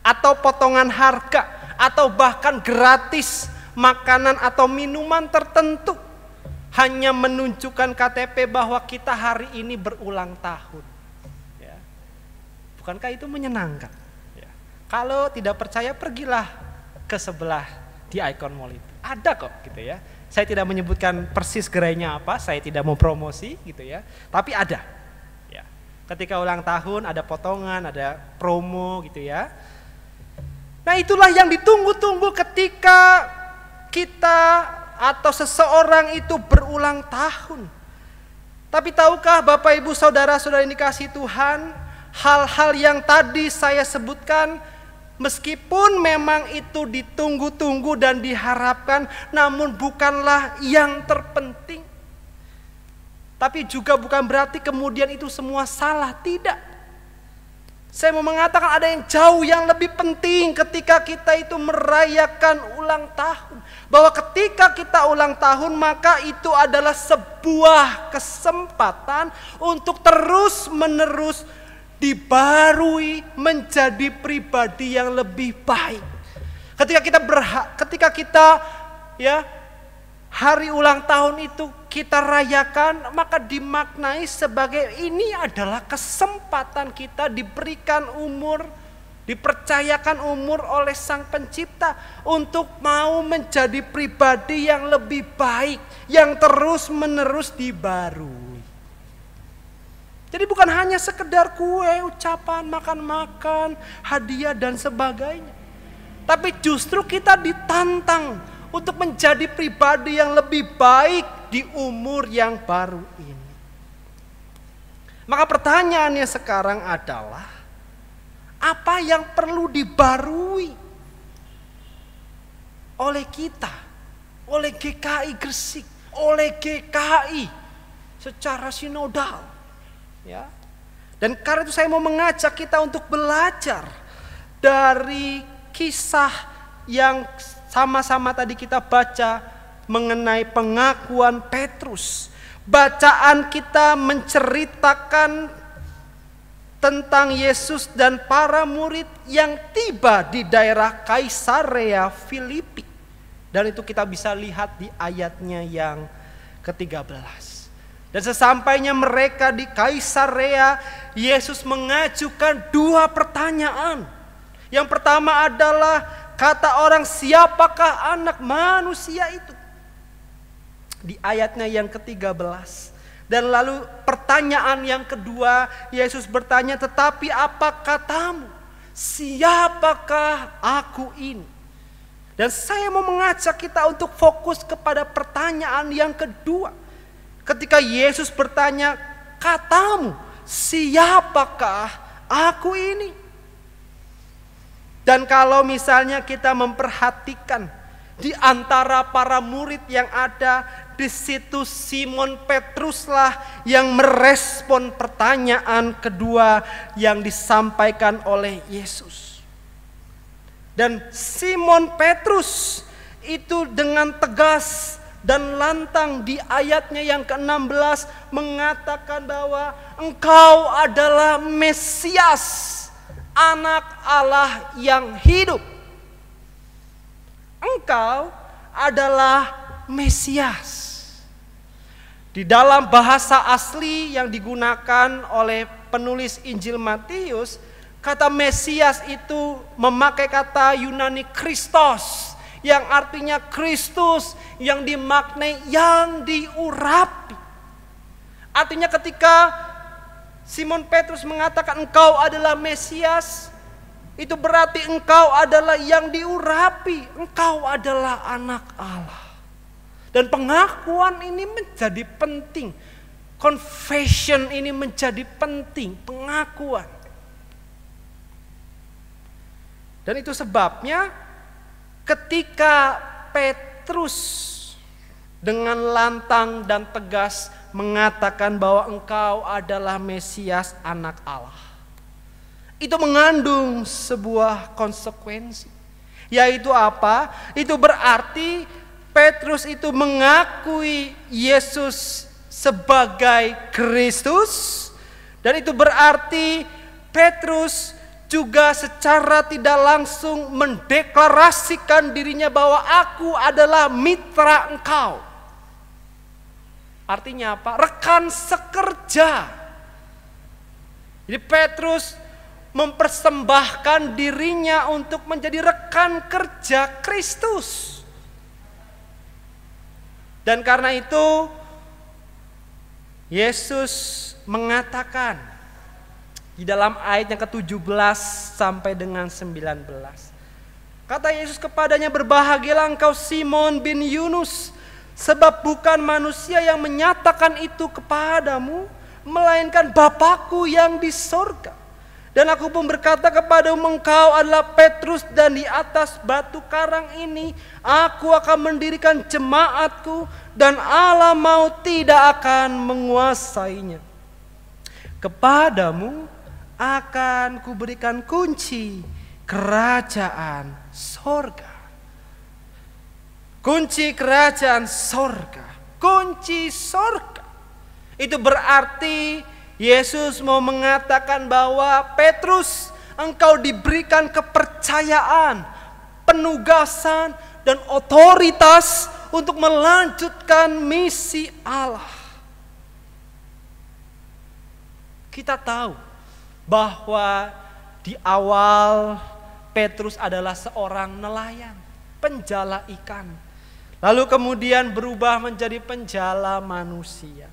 Atau potongan harga, atau bahkan gratis makanan atau minuman tertentu. Hanya menunjukkan KTP bahwa kita hari ini berulang tahun. Ya. Bukankah itu menyenangkan? Ya. Kalau tidak percaya pergilah ke sebelah di Icon Mall itu. Ada kok gitu ya. Saya tidak menyebutkan persis gerainya apa, saya tidak mau promosi gitu ya. Tapi ada. Ya. Ketika ulang tahun ada potongan, ada promo gitu ya. Nah, itulah yang ditunggu-tunggu ketika kita atau seseorang itu berulang tahun. Tapi tahukah Bapak Ibu Saudara-saudara yang dikasihi Tuhan, hal-hal yang tadi saya sebutkan meskipun memang itu ditunggu-tunggu dan diharapkan, namun bukanlah yang terpenting. Tapi juga bukan berarti kemudian itu semua salah, tidak. Saya mau mengatakan ada yang jauh yang lebih penting ketika kita itu merayakan ulang tahun. Bahwa ketika kita ulang tahun maka itu adalah sebuah kesempatan untuk terus menerus dibarui menjadi pribadi yang lebih baik. Ketika kita hari ulang tahun itu kita rayakan, maka dimaknai sebagai ini adalah kesempatan kita diberikan umur, dipercayakan umur oleh Sang Pencipta untuk mau menjadi pribadi yang lebih baik, yang terus menerus dibarui. Jadi bukan hanya sekedar kue, ucapan, makan-makan, hadiah dan sebagainya. Tapi justru kita ditantang untuk menjadi pribadi yang lebih baik di umur yang baru ini. Maka pertanyaannya sekarang adalah, apa yang perlu dibarui oleh kita, oleh GKI Gresik, oleh GKI secara sinodal, ya? Dan karena itu saya mau mengajak kita untuk belajar dari kisah yang sama-sama tadi kita baca mengenai pengakuan Petrus. Bacaan kita menceritakan tentang Yesus dan para murid yang tiba di daerah Kaisarea Filipi. Dan itu kita bisa lihat di ayatnya yang ke-13. Dan sesampainya mereka di Kaisarea, Yesus mengajukan 2 pertanyaan. Yang pertama adalah, kata orang, siapakah anak manusia itu? Di ayatnya yang ke-13. Dan lalu pertanyaan yang kedua, Yesus bertanya, tetapi apa katamu? Siapakah aku ini? Dan saya mau mengajak kita untuk fokus kepada pertanyaan yang kedua. Ketika Yesus bertanya, katamu, siapakah aku ini? Dan kalau misalnya kita memperhatikan di antara para murid yang ada, di situ Simon Petruslah yang merespon pertanyaan kedua yang disampaikan oleh Yesus. Dan Simon Petrus itu dengan tegas dan lantang di ayatnya yang ke-16 mengatakan bahwa engkau adalah Mesias, anak Allah yang hidup. Engkau adalah Mesias. Di dalam bahasa asli yang digunakan oleh penulis Injil Matius, kata Mesias itu memakai kata Yunani Kristos, yang artinya Kristus yang dimaknai yang diurapi. Artinya ketika Simon Petrus mengatakan engkau adalah Mesias, itu berarti engkau adalah yang diurapi, engkau adalah anak Allah. Dan pengakuan ini menjadi penting. Confession ini menjadi penting, pengakuan. Dan itu sebabnya ketika Petrus dengan lantang dan tegas mengatakan bahwa engkau adalah Mesias, anak Allah, itu mengandung sebuah konsekuensi. Yaitu apa? Itu berarti Petrus itu mengakui Yesus sebagai Kristus. Dan itu berarti Petrus juga secara tidak langsung mendeklarasikan dirinya bahwa aku adalah mitra engkau. Artinya apa? Rekan sekerja. Jadi Petrus mempersembahkan dirinya untuk menjadi rekan kerja Kristus. Dan karena itu Yesus mengatakan di dalam ayat yang ke-17 sampai dengan 19, Kata Yesus kepadanya, "Berbahagialah engkau Simon bin Yunus, sebab bukan manusia yang menyatakan itu kepadamu, melainkan Bapakku yang di sorga. Dan aku pun berkata kepadamu, engkau adalah Petrus, dan di atas batu karang ini aku akan mendirikan jemaatku, dan alam maut tidak akan menguasainya. Kepadamu akan kuberikan kunci kerajaan sorga." Kunci kerajaan sorga, kunci sorga. Itu berarti Yesus mau mengatakan bahwa Petrus, engkau diberikan kepercayaan, penugasan, dan otoritas untuk melanjutkan misi Allah. Kita tahu bahwa di awal Petrus adalah seorang nelayan, penjala ikan. Lalu kemudian berubah menjadi penjala manusia.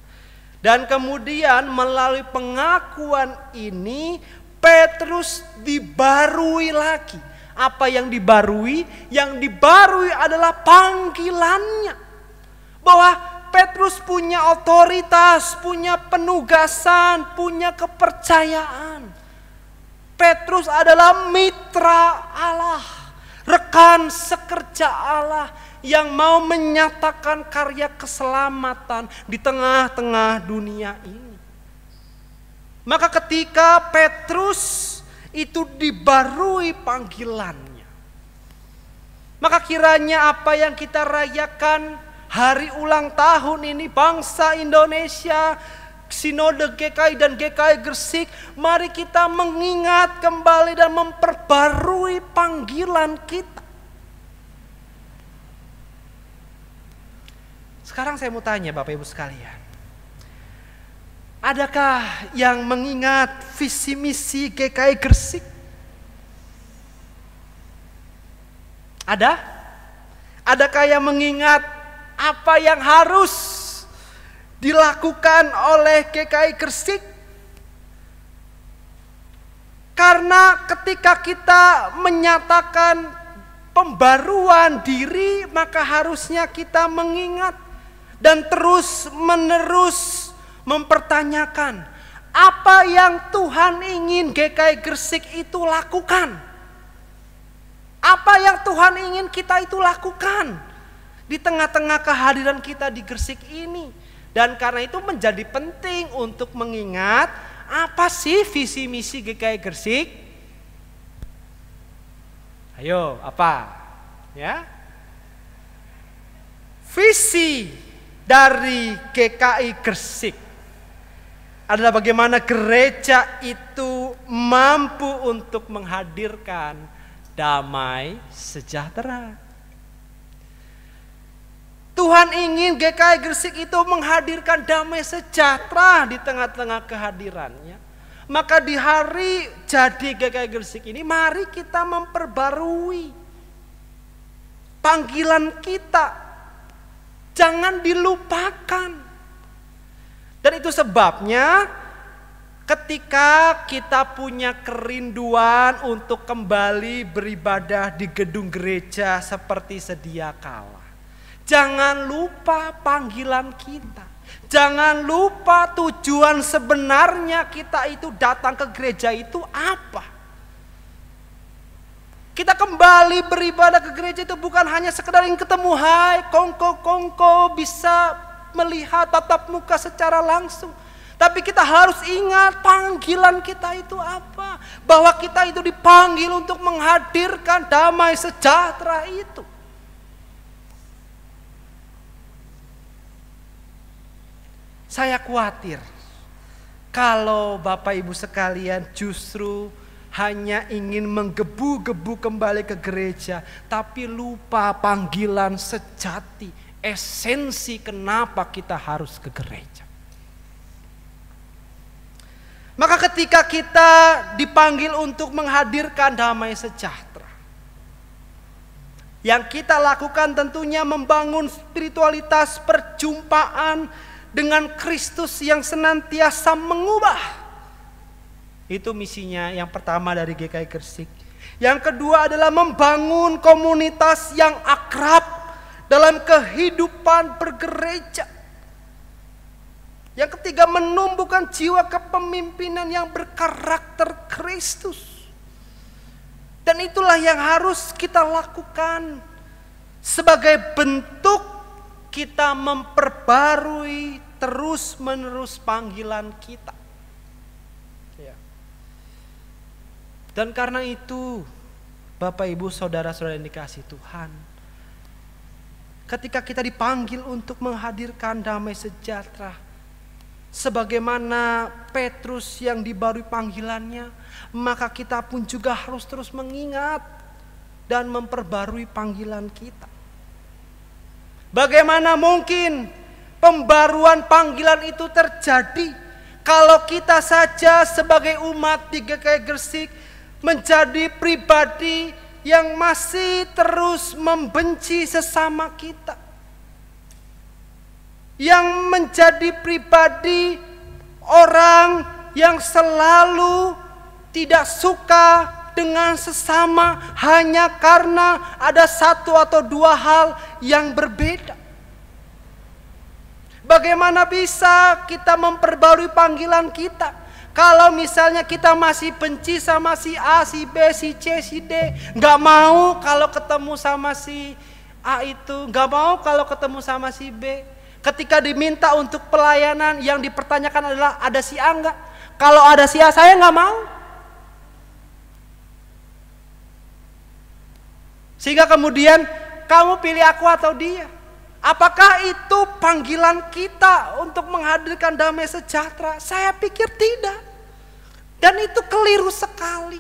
Dan kemudian melalui pengakuan ini Petrus dibarui lagi. Apa yang dibarui? Yang dibarui adalah panggilannya. Bahwa Petrus punya otoritas, punya penugasan, punya kepercayaan. Petrus adalah mitra Allah, rekan sekerja Allah yang mau menyatakan karya keselamatan di tengah-tengah dunia ini. Maka ketika Petrus itu dibarui panggilannya, maka kiranya apa yang kita rayakan hari ulang tahun ini, bangsa Indonesia, Sinode GKI dan GKI Gresik, mari kita mengingat kembali dan memperbarui panggilan kita. Sekarang saya mau tanya Bapak Ibu sekalian, adakah yang mengingat visi misi GKI Gresik? Ada? Adakah yang mengingat apa yang harus dilakukan oleh GKI Gresik? Karena ketika kita menyatakan pembaruan diri, maka harusnya kita mengingat dan terus menerus mempertanyakan apa yang Tuhan ingin GKI Gresik itu lakukan. Apa yang Tuhan ingin kita itu lakukan di tengah-tengah kehadiran kita di Gresik ini. Dan karena itu menjadi penting untuk mengingat apa sih visi misi GKI Gresik. Ayo, apa? Ya. Visi dari GKI Gresik adalah bagaimana gereja itu mampu untuk menghadirkan damai sejahtera. Tuhan ingin GKI Gresik itu menghadirkan damai sejahtera di tengah-tengah kehadirannya. Maka di hari jadi GKI Gresik ini, mari kita memperbarui panggilan kita. Jangan dilupakan. Dan itu sebabnya ketika kita punya kerinduan untuk kembali beribadah di gedung gereja seperti sedia kala, jangan lupa panggilan kita. Jangan lupa tujuan sebenarnya kita itu datang ke gereja itu apa. Kita kembali beribadah ke gereja itu bukan hanya sekedar ingin ketemu, hai, kongko, bisa melihat tatap muka secara langsung. Tapi kita harus ingat panggilan kita itu apa. Bahwa kita itu dipanggil untuk menghadirkan damai sejahtera itu. Saya khawatir kalau Bapak Ibu sekalian justru hanya ingin menggebu-gebu kembali ke gereja, tapi lupa panggilan sejati, esensi kenapa kita harus ke gereja. Maka ketika kita dipanggil untuk menghadirkan damai sejahtera, yang kita lakukan tentunya membangun spiritualitas perjumpaan dengan Kristus yang senantiasa mengubah. Itu misinya yang pertama dari GKI Gresik.
Yang kedua adalah membangun komunitas yang akrab dalam kehidupan bergereja. Yang ketiga, menumbuhkan jiwa kepemimpinan yang berkarakter Kristus. Dan itulah yang harus kita lakukan sebagai bentuk kita memperbarui terus-menerus panggilan kita. Dan karena itu, Bapak Ibu Saudara-saudara yang dikasihi Tuhan, ketika kita dipanggil untuk menghadirkan damai sejahtera, sebagaimana Petrus yang dibarui panggilannya, maka kita pun juga harus terus mengingat dan memperbarui panggilan kita. Bagaimana mungkin pembaruan panggilan itu terjadi kalau kita saja sebagai umat di GKI Gresik menjadi pribadi yang masih terus membenci sesama kita, yang menjadi pribadi orang yang selalu tidak suka dengan sesama hanya karena ada satu atau dua hal yang berbeda. Bagaimana bisa kita memperbarui panggilan kita kalau misalnya kita masih benci sama si A, si B, si C, si D, nggak mau kalau ketemu sama si A itu, nggak mau kalau ketemu sama si B. Ketika diminta untuk pelayanan, yang dipertanyakan adalah ada si A nggak? Kalau ada si A, saya nggak mau. Sehingga kemudian kamu pilih aku atau dia. Apakah itu panggilan kita untuk menghadirkan damai sejahtera? Saya pikir tidak. Dan itu keliru sekali.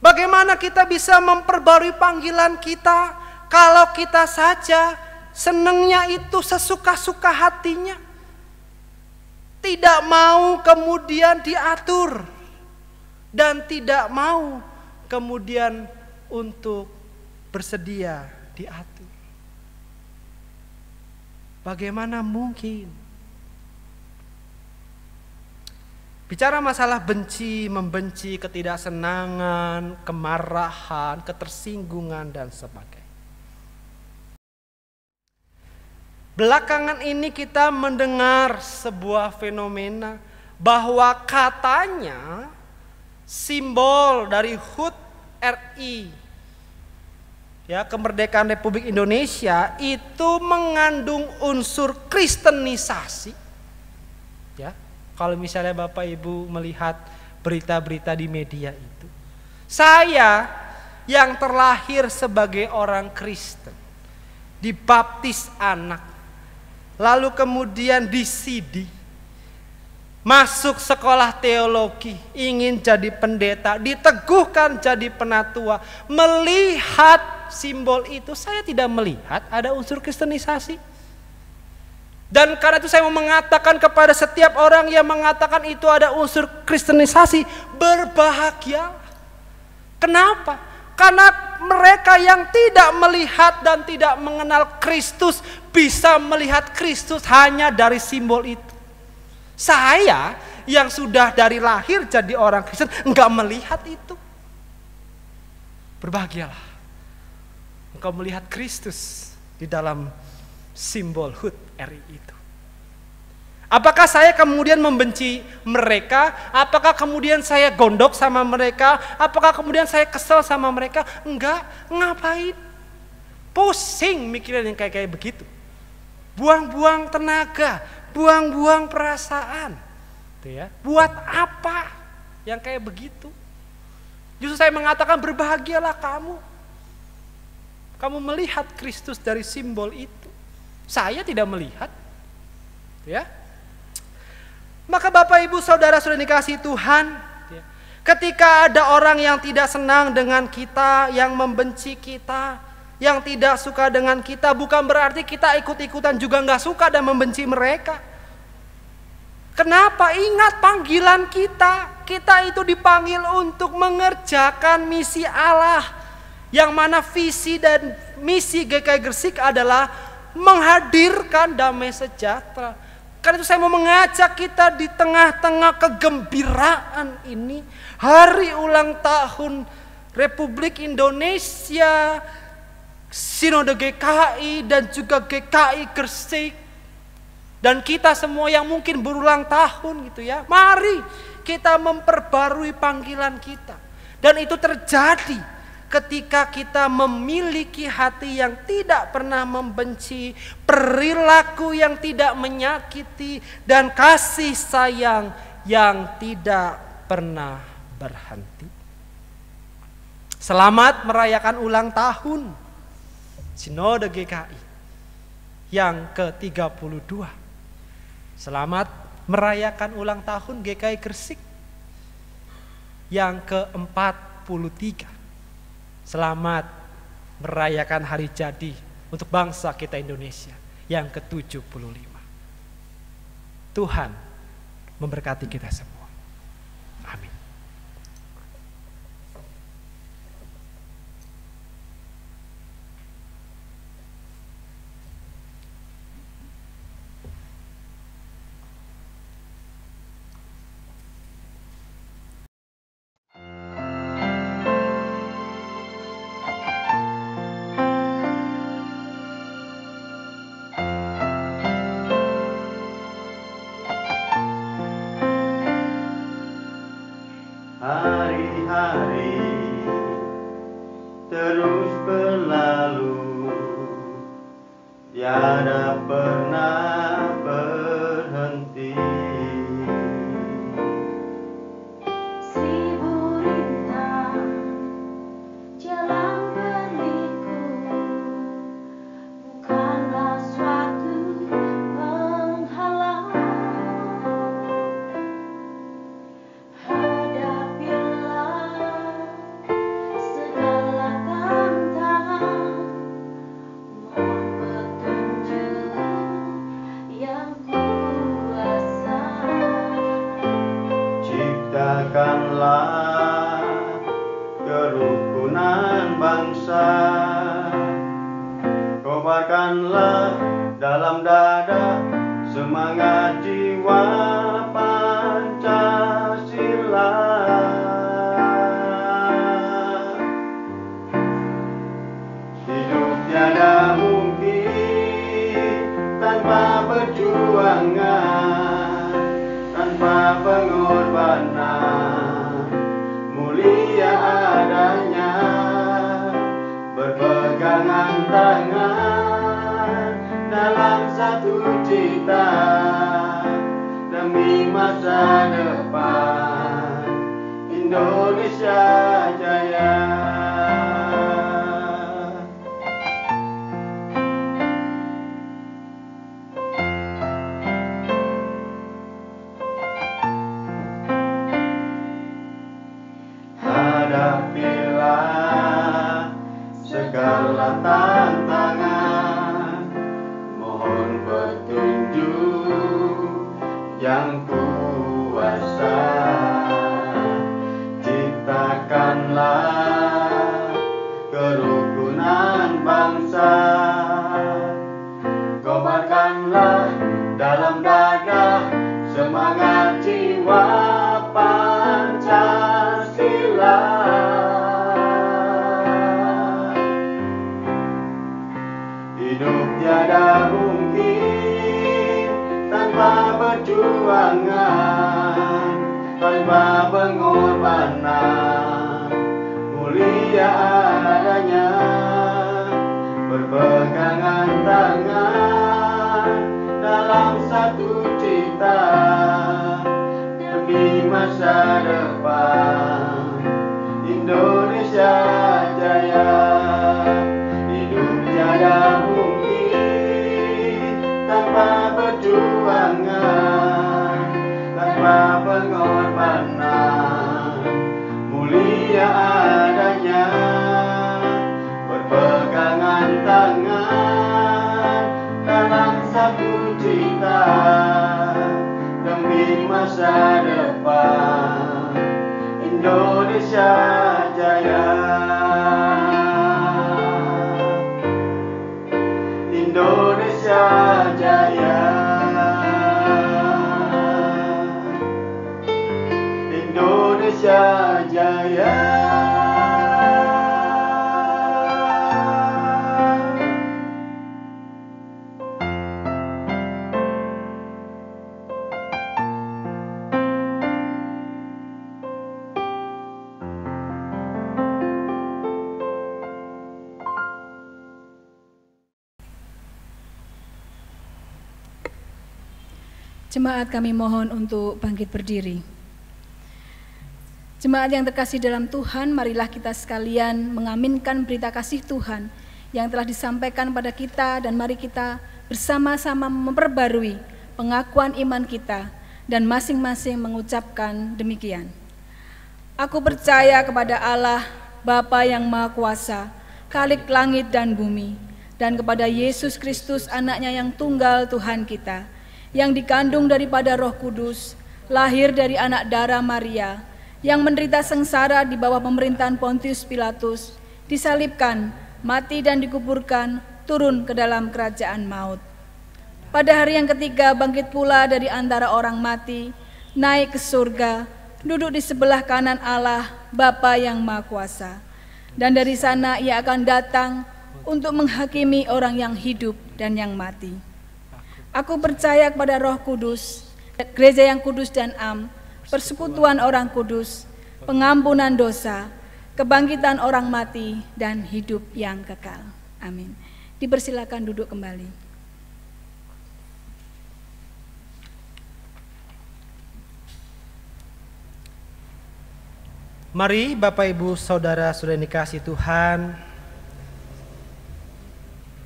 Bagaimana kita bisa memperbarui panggilan kita kalau kita saja senangnya itu sesuka-suka hatinya, tidak mau kemudian diatur, dan tidak mau kemudian untuk bersedia diatur. Bagaimana mungkin? Bicara masalah benci, membenci, ketidaksenangan, kemarahan, ketersinggungan, dan sebagainya. Belakangan ini kita mendengar sebuah fenomena bahwa katanya simbol dari HUT RI, ya, kemerdekaan Republik Indonesia, itu mengandung unsur kristenisasi. Ya, kalau misalnya Bapak Ibu melihat berita-berita di media itu, saya yang terlahir sebagai orang Kristen, dibaptis anak, lalu kemudian disidi, masuk sekolah teologi, ingin jadi pendeta, diteguhkan jadi penatua, melihat simbol itu, saya tidak melihat ada unsur kristenisasi. Dan karena itu saya mau mengatakan kepada setiap orang yang mengatakan itu ada unsur kristenisasi, berbahagia. Kenapa? Karena mereka yang tidak melihat dan tidak mengenal Kristus bisa melihat Kristus hanya dari simbol itu. Saya yang sudah dari lahir jadi orang Kristen enggak melihat itu. Berbahagialah engkau melihat Kristus di dalam simbol HUT RI itu. Apakah saya kemudian membenci mereka? Apakah kemudian saya gondok sama mereka? Apakah kemudian saya kesel sama mereka? Enggak, ngapain? Pusing mikirin yang kayak begitu. Buang-buang tenaga, buang-buang perasaan. Tuh ya. Buat apa yang kayak begitu? Justru saya mengatakan berbahagialah kamu. Kamu melihat Kristus dari simbol itu. Saya tidak melihat. Ya. Maka Bapak Ibu Saudara-saudara dikasihi Tuhan, ketika ada orang yang tidak senang dengan kita, yang membenci kita, yang tidak suka dengan kita, bukan berarti kita ikut-ikutan juga nggak suka dan membenci mereka. Kenapa? Ingat panggilan kita. Kita itu dipanggil untuk mengerjakan misi Allah, yang mana visi dan misi GKI Gresik adalah menghadirkan damai sejahtera, Karena itu saya mau mengajak kita di tengah-tengah kegembiraan ini, hari ulang tahun Republik Indonesia, Sinode GKI dan juga GKI Gresik, dan kita semua yang mungkin berulang tahun gitu ya, mari kita memperbarui panggilan kita. Dan itu terjadi ketika kita memiliki hati yang tidak pernah membenci, perilaku yang tidak menyakiti, dan kasih sayang yang tidak pernah berhenti. Selamat merayakan ulang tahun Sinode GKI yang ke-32. Selamat merayakan ulang tahun GKI Gresik yang ke-43. Selamat merayakan hari jadi untuk bangsa kita Indonesia yang ke-75. Tuhan memberkati kita semua. Amin.
Hari-hari terus berlalu, tiada pernah berhenti.
Seribu rintang jalan berliku, bukanlah suatu penghalang. Hadapilah segala tantangan, mohon petunjuk yang kuasa.
Ciptakanlah kerukunan bangsa, kobarkanlah dalam dada semangat jiwa Pancasila. Hidup tiada mungkin tanpa perjuangan, tanpa pengorbanan, mulia adanya berpegangan tangan dalam satu cita demi masa depan Indonesia Jaya. Hadapilah segala tantangan, mohon petunjuk yang kuasa. Ciptakanlah kerukunan bangsa, kobarkanlah dalam dada semangat jiwa Pancasila. Hidup tiada mungkin tanpa perjuangan, tanpa pengorbanan, mulia adanya berpegangan tangan dalam satu cita demi masa depan Indonesia Jaya. Hidup tiada mungkin tanpa perjuangan, tanpa pengorbanan, mulia adanya berpegangan tangan dalam satu cita demi masa depan Indonesia Jaya. Indonesia Jaya. Indonesia Jaya.
Jemaat, kami mohon untuk bangkit berdiri. Jemaat yang terkasih dalam Tuhan, marilah kita sekalian mengaminkan berita kasih Tuhan yang telah disampaikan pada kita, dan mari kita bersama-sama memperbarui pengakuan iman kita dan masing-masing mengucapkan demikian. Aku percaya kepada Allah, Bapa yang Maha Kuasa, Khalik langit dan bumi, dan kepada Yesus Kristus, anaknya yang tunggal Tuhan kita, yang dikandung daripada Roh Kudus, lahir dari anak darah Maria, yang menderita sengsara di bawah pemerintahan Pontius Pilatus, disalibkan, mati dan dikuburkan, turun ke dalam kerajaan maut. Pada hari yang ketiga bangkit pula dari antara orang mati, naik ke surga, duduk di sebelah kanan Allah, Bapa yang Maha Kuasa. Dan dari sana ia akan datang untuk menghakimi orang yang hidup dan yang mati. Aku percaya kepada Roh Kudus, gereja yang kudus dan am, persekutuan orang kudus, pengampunan dosa, kebangkitan orang mati, dan hidup yang kekal. Amin. Dipersilakan duduk kembali.
Mari Bapak Ibu Saudara sudah dikasih Tuhan,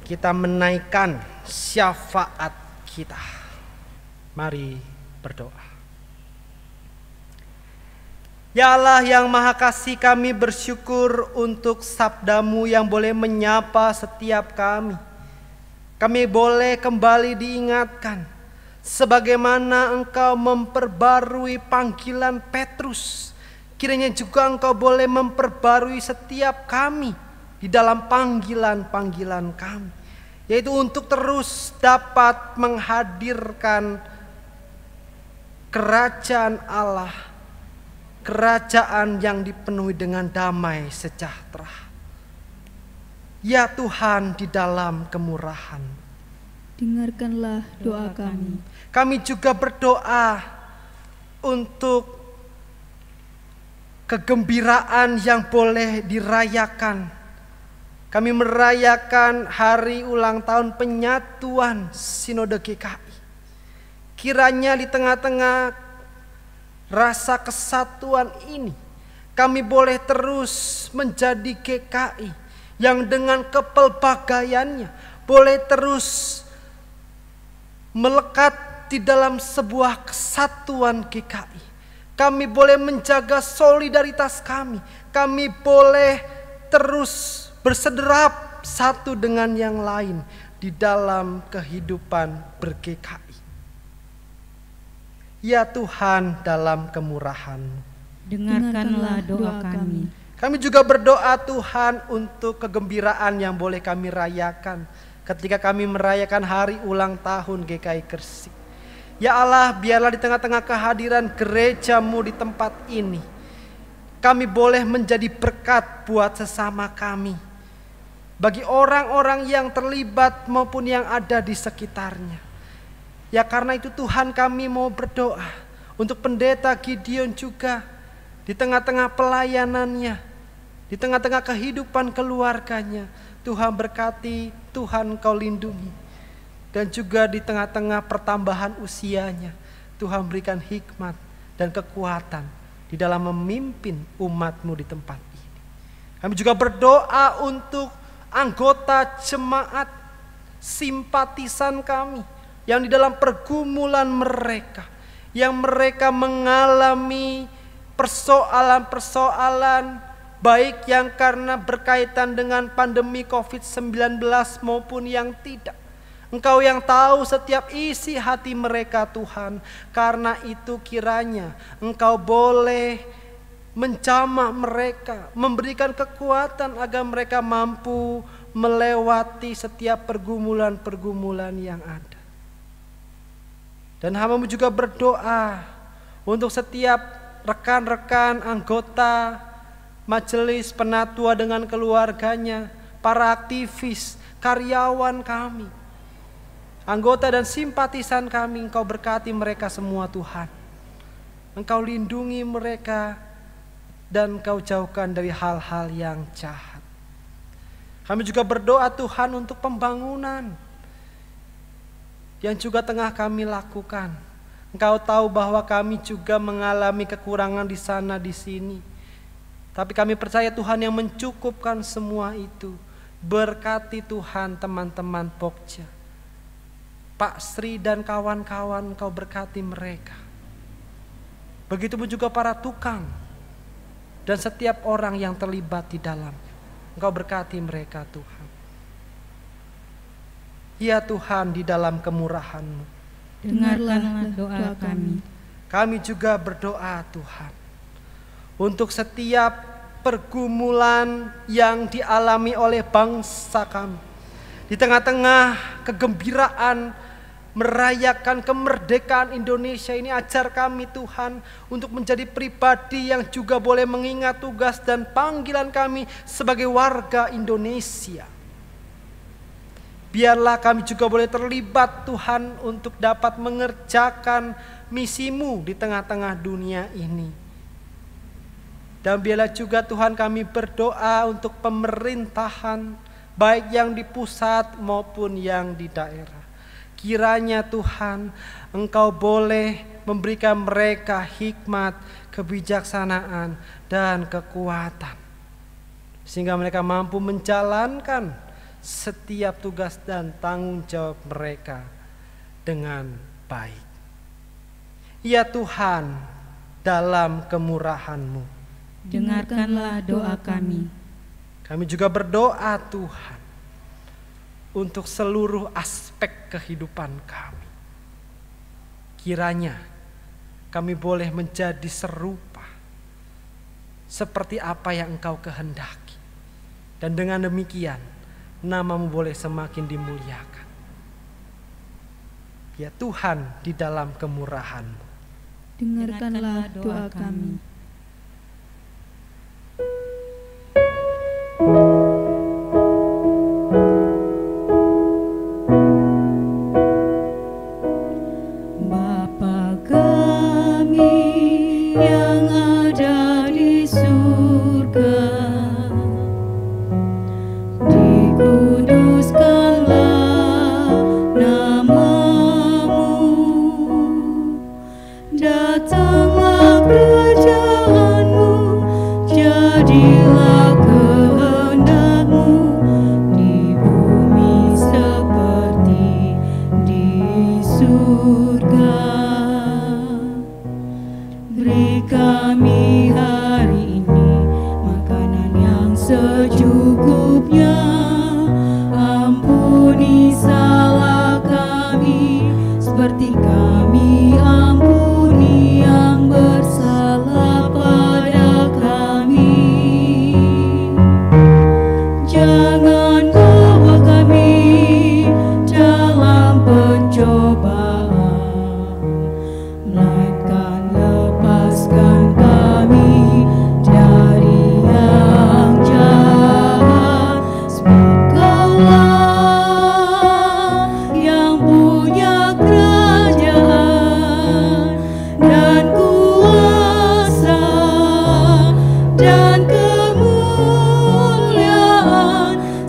kita menaikkan syafaat kita. Mari berdoa. Ya Allah yang Maha Kasih, kami bersyukur untuk sabda-Mu yang boleh menyapa setiap kami. Kami boleh kembali diingatkan sebagaimana Engkau memperbarui panggilan Petrus. Kiranya juga Engkau boleh memperbarui setiap kami di dalam panggilan-panggilan kami, yaitu untuk terus dapat menghadirkan kerajaan Allah, kerajaan yang dipenuhi dengan damai sejahtera. Ya Tuhan, di dalam kemurahan,
dengarkanlah doa kami.
Kami juga berdoa untuk kegembiraan yang boleh dirayakan. Kami merayakan hari ulang tahun penyatuan Sinode GKI. Kiranya di tengah-tengah rasa kesatuan ini, kami boleh terus menjadi GKI yang dengan kepelbagaiannya boleh terus melekat di dalam sebuah kesatuan GKI. Kami boleh menjaga solidaritas kami. Kami boleh terus bersederap satu dengan yang lain di dalam kehidupan ber-GKI. Ya Tuhan, dalam kemurahan,
dengarkanlah doa kami.
Kami juga berdoa Tuhan untuk kegembiraan yang boleh kami rayakan ketika kami merayakan hari ulang tahun GKI Gresik. Ya Allah, biarlah di tengah-tengah kehadiran gereja-Mu di tempat ini, kami boleh menjadi berkat buat sesama kami, bagi orang-orang yang terlibat maupun yang ada di sekitarnya. Ya karena itu Tuhan, kami mau berdoa untuk pendeta Gideon juga, di tengah-tengah pelayanannya, di tengah-tengah kehidupan keluarganya. Tuhan berkati, Tuhan Kau lindungi. Dan juga di tengah-tengah pertambahan usianya, Tuhan berikan hikmat dan kekuatan di dalam memimpin umat-Mu di tempat ini. Kami juga berdoa untuk anggota jemaat, simpatisan kami yang di dalam pergumulan mereka, yang mereka mengalami persoalan-persoalan, baik yang karena berkaitan dengan pandemi COVID-19 maupun yang tidak. Engkau yang tahu setiap isi hati mereka Tuhan. Karena itu kiranya Engkau boleh menjamah mereka, memberikan kekuatan agar mereka mampu melewati setiap pergumulan-pergumulan yang ada. Dan hamba-Mu juga berdoa untuk setiap rekan-rekan anggota majelis penatua dengan keluarganya, para aktivis, karyawan kami, anggota dan simpatisan kami. Engkau berkati mereka semua Tuhan. Engkau lindungi mereka dan Engkau jauhkan dari hal-hal yang jahat. Kami juga berdoa Tuhan untuk pembangunan yang juga tengah kami lakukan. Engkau tahu bahwa kami juga mengalami kekurangan di sana di sini. Tapi kami percaya Tuhan yang mencukupkan semua itu. Berkati Tuhan teman-teman Pokja, Pak Sri dan kawan-kawan, Engkau berkati mereka. Begitupun juga para tukang dan setiap orang yang terlibat di dalamnya. Engkau berkati mereka Tuhan. Ya Tuhan, di dalam kemurahan-Mu,
dengarkanlah doa kami.
Kami juga berdoa Tuhan untuk setiap pergumulan yang dialami oleh bangsa kami. Di tengah-tengah kegembiraan merayakan kemerdekaan Indonesia ini, ajar kami Tuhan untuk menjadi pribadi yang juga boleh mengingat tugas dan panggilan kami sebagai warga Indonesia. Biarlah kami juga boleh terlibat Tuhan untuk dapat mengerjakan misi-Mu di tengah-tengah dunia ini. Dan biarlah juga Tuhan kami berdoa untuk pemerintahan, baik yang di pusat maupun yang di daerah. Kiranya Tuhan, Engkau boleh memberikan mereka hikmat, kebijaksanaan, dan kekuatan. Sehingga mereka mampu menjalankan setiap tugas dan tanggung jawab mereka dengan baik. Ya Tuhan, dalam kemurahan-Mu,
dengarkanlah doa kami.
Kami juga berdoa Tuhan untuk seluruh aspek kehidupan kami. Kiranya kami boleh menjadi serupa seperti apa yang Engkau kehendaki. Dan dengan demikian nama-Mu boleh semakin dimuliakan. Ya Tuhan, di dalam kemurahan-Mu,
dengarkanlah doa kami. Bapa kami yang ada di surga, dikuduskanlah nama-Mu, datanglah kerajaan-Mu, jadilah kehendak-Mu di bumi seperti di surga. Beri kami hari ini makanan yang secukupnya. Ampuni salah kami seperti kami ampuni yang bersalah pada kami. Jangan bawa kami dalam pencobaan, melainkan lepaskan kami dari yang jahat. Sebab Kaulah yang punya kerajaan dan kuasa dan kemuliaan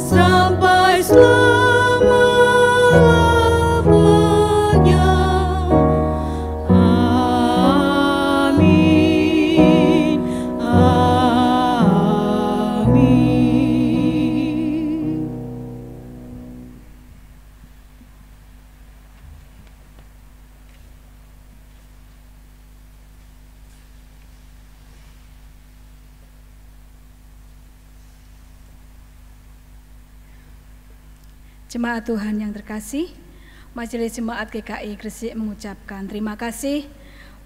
sampai selama-lamanya. Amin. Amin.
Jemaat Tuhan yang terkasih, Majelis Jemaat GKI Gresik mengucapkan terima kasih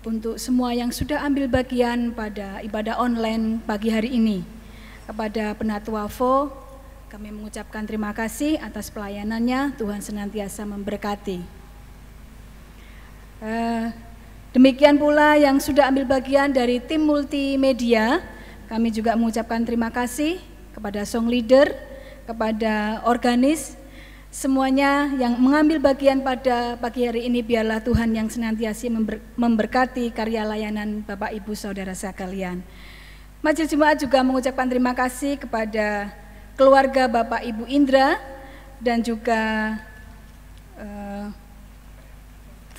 untuk semua yang sudah ambil bagian pada ibadah online pagi hari ini. Kepada Penatua Vo, kami mengucapkan terima kasih atas pelayanannya. Tuhan senantiasa memberkati. Demikian pula yang sudah ambil bagian dari tim multimedia, kami juga mengucapkan terima kasih kepada song leader, kepada organis, semuanya yang mengambil bagian pada pagi hari ini. Biarlah Tuhan yang senantiasa memberkati karya layanan Bapak Ibu Saudara sekalian. Majelis Jemaat juga mengucapkan terima kasih kepada keluarga Bapak Ibu Indra dan juga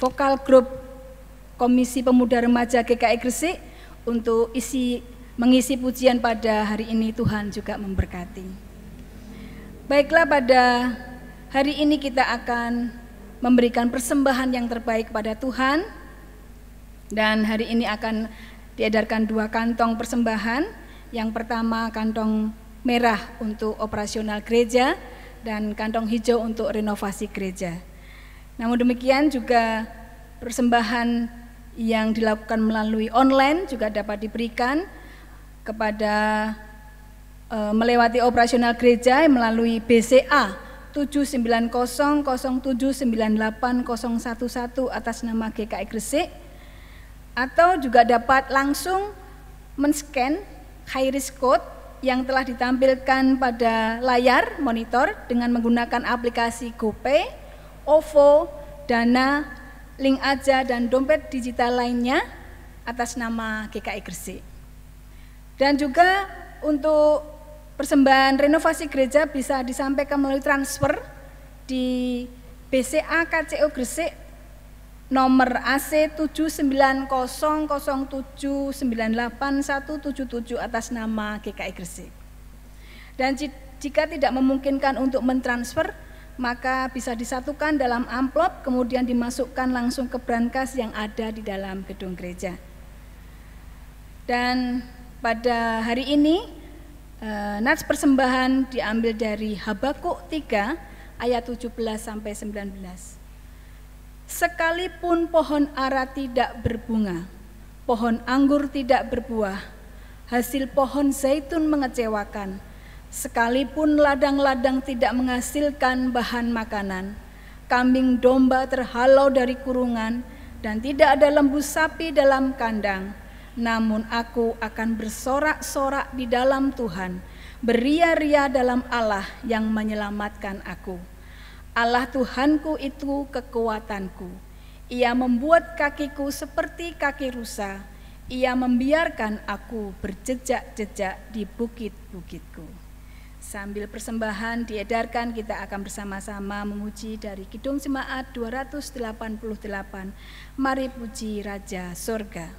vokal grup Komisi Pemuda Remaja GKI Gresik untuk mengisi pujian pada hari ini. Tuhan juga memberkati. Baiklah, pada hari ini kita akan memberikan persembahan yang terbaik kepada Tuhan. Dan hari ini akan diedarkan 2 kantong persembahan. Yang pertama kantong merah untuk operasional gereja dan kantong hijau untuk renovasi gereja. Namun demikian juga persembahan yang dilakukan melalui online juga dapat diberikan kepada melewati operasional gereja melalui BCA 79007980111 atas nama GKI Gresik, atau juga dapat langsung men-scan high-risk code yang telah ditampilkan pada layar monitor dengan menggunakan aplikasi GoPay, OVO, Dana, Link Aja, dan dompet digital lainnya atas nama GKI Gresik. Dan juga untuk persembahan renovasi gereja bisa disampaikan melalui transfer di BCA KCO Gresik nomor AC 79007981177 atas nama GKI Gresik. Dan jika tidak memungkinkan untuk mentransfer, maka bisa disatukan dalam amplop kemudian dimasukkan langsung ke brankas yang ada di dalam gedung gereja. Dan pada hari ini nats persembahan diambil dari Habakuk 3 ayat 17 sampai 19. Sekalipun pohon ara tidak berbunga, pohon anggur tidak berbuah, hasil pohon zaitun mengecewakan, sekalipun ladang-ladang tidak menghasilkan bahan makanan, kambing domba terhalau dari kurungan, dan tidak ada lembu sapi dalam kandang, namun aku akan bersorak-sorak di dalam Tuhan, beria-ria dalam Allah yang menyelamatkan aku. Allah Tuhanku itu kekuatanku. Ia membuat kakiku seperti kaki rusa. Ia membiarkan aku berjejak-jejak di bukit-bukitku. Sambil persembahan diedarkan, kita akan bersama-sama memuji dari Kidung Jemaat 288. Mari puji Raja Sorga.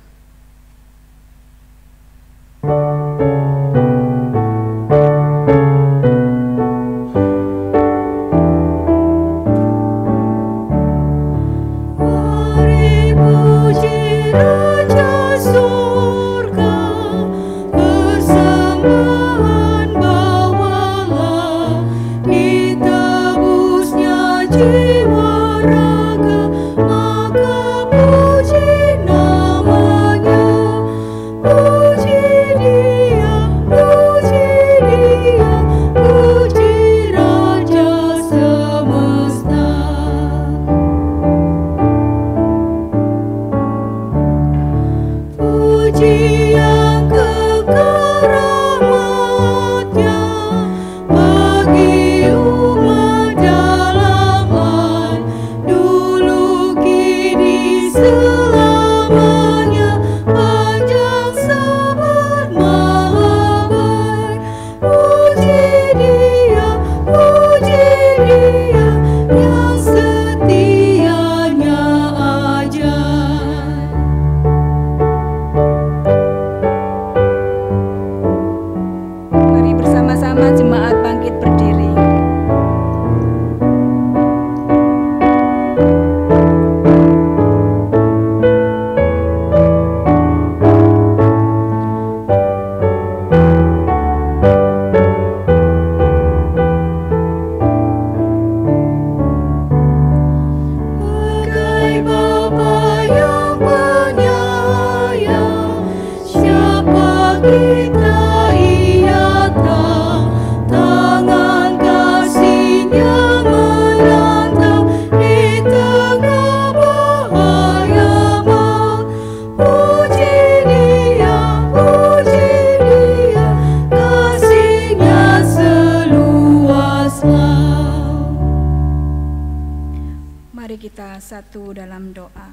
bersatu dalam doa.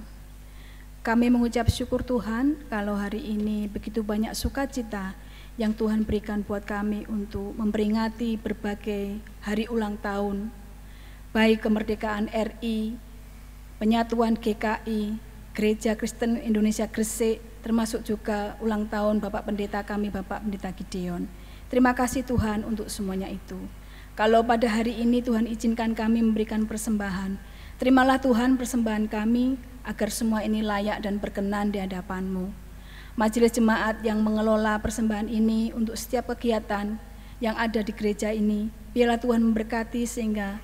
Kami mengucap syukur Tuhan kalau hari ini begitu banyak sukacita yang Tuhan berikan buat kami untuk memperingati berbagai hari ulang tahun, baik kemerdekaan RI, penyatuan GKI, Gereja Kristen Indonesia Gresik, termasuk juga ulang tahun Bapak Pendeta kami, Bapak Pendeta Gideon. Terima kasih Tuhan untuk semuanya itu. Kalau pada hari ini Tuhan izinkan kami memberikan persembahan, terimalah Tuhan persembahan kami agar semua ini layak dan berkenan di hadapan-Mu. Majelis jemaat yang mengelola persembahan ini untuk setiap kegiatan yang ada di gereja ini, biarlah Tuhan memberkati sehingga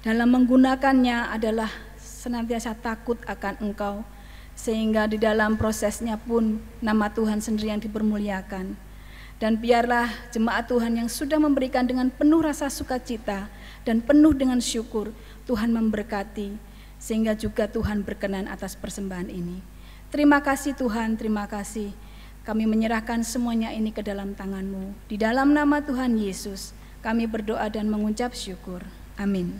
dalam menggunakannya adalah senantiasa takut akan Engkau, sehingga di dalam prosesnya pun nama Tuhan sendiri yang dipermuliakan. Dan biarlah jemaat Tuhan yang sudah memberikan dengan penuh rasa sukacita dan penuh dengan syukur, Tuhan memberkati, sehingga juga Tuhan berkenan atas persembahan ini. Terima kasih Tuhan, terima kasih. Kami menyerahkan semuanya ini ke dalam tangan-Mu. Di dalam nama Tuhan Yesus, kami berdoa dan mengucap syukur. Amin.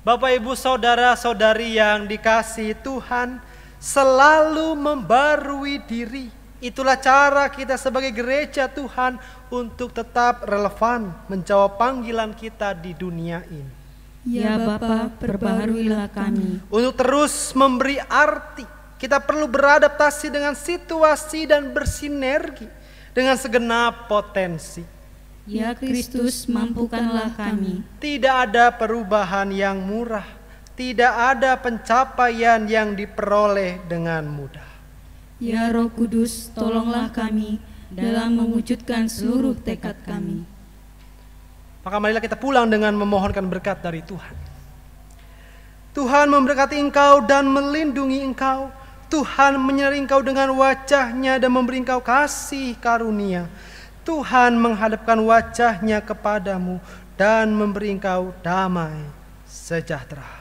Bapak Ibu saudara-saudari yang dikasihi Tuhan, selalu membarui diri. Itulah cara kita sebagai gereja Tuhan untuk tetap relevan menjawab panggilan kita di dunia ini.
Ya Bapa, perbaharuilah kami.
Untuk terus memberi arti, kita perlu beradaptasi dengan situasi dan bersinergi dengan segenap potensi.
Ya Kristus, mampukanlah kami.
Tidak ada perubahan yang murah, tidak ada pencapaian yang diperoleh dengan mudah.
Ya Roh Kudus, tolonglah kami dalam mewujudkan seluruh tekad kami.
Maka marilah kita pulang dengan memohonkan berkat dari Tuhan. Tuhan memberkati engkau dan melindungi engkau. Tuhan menyertai engkau dengan wajah-Nya dan memberi engkau kasih karunia. Tuhan menghadapkan wajah-Nya kepadamu dan memberi engkau damai sejahtera.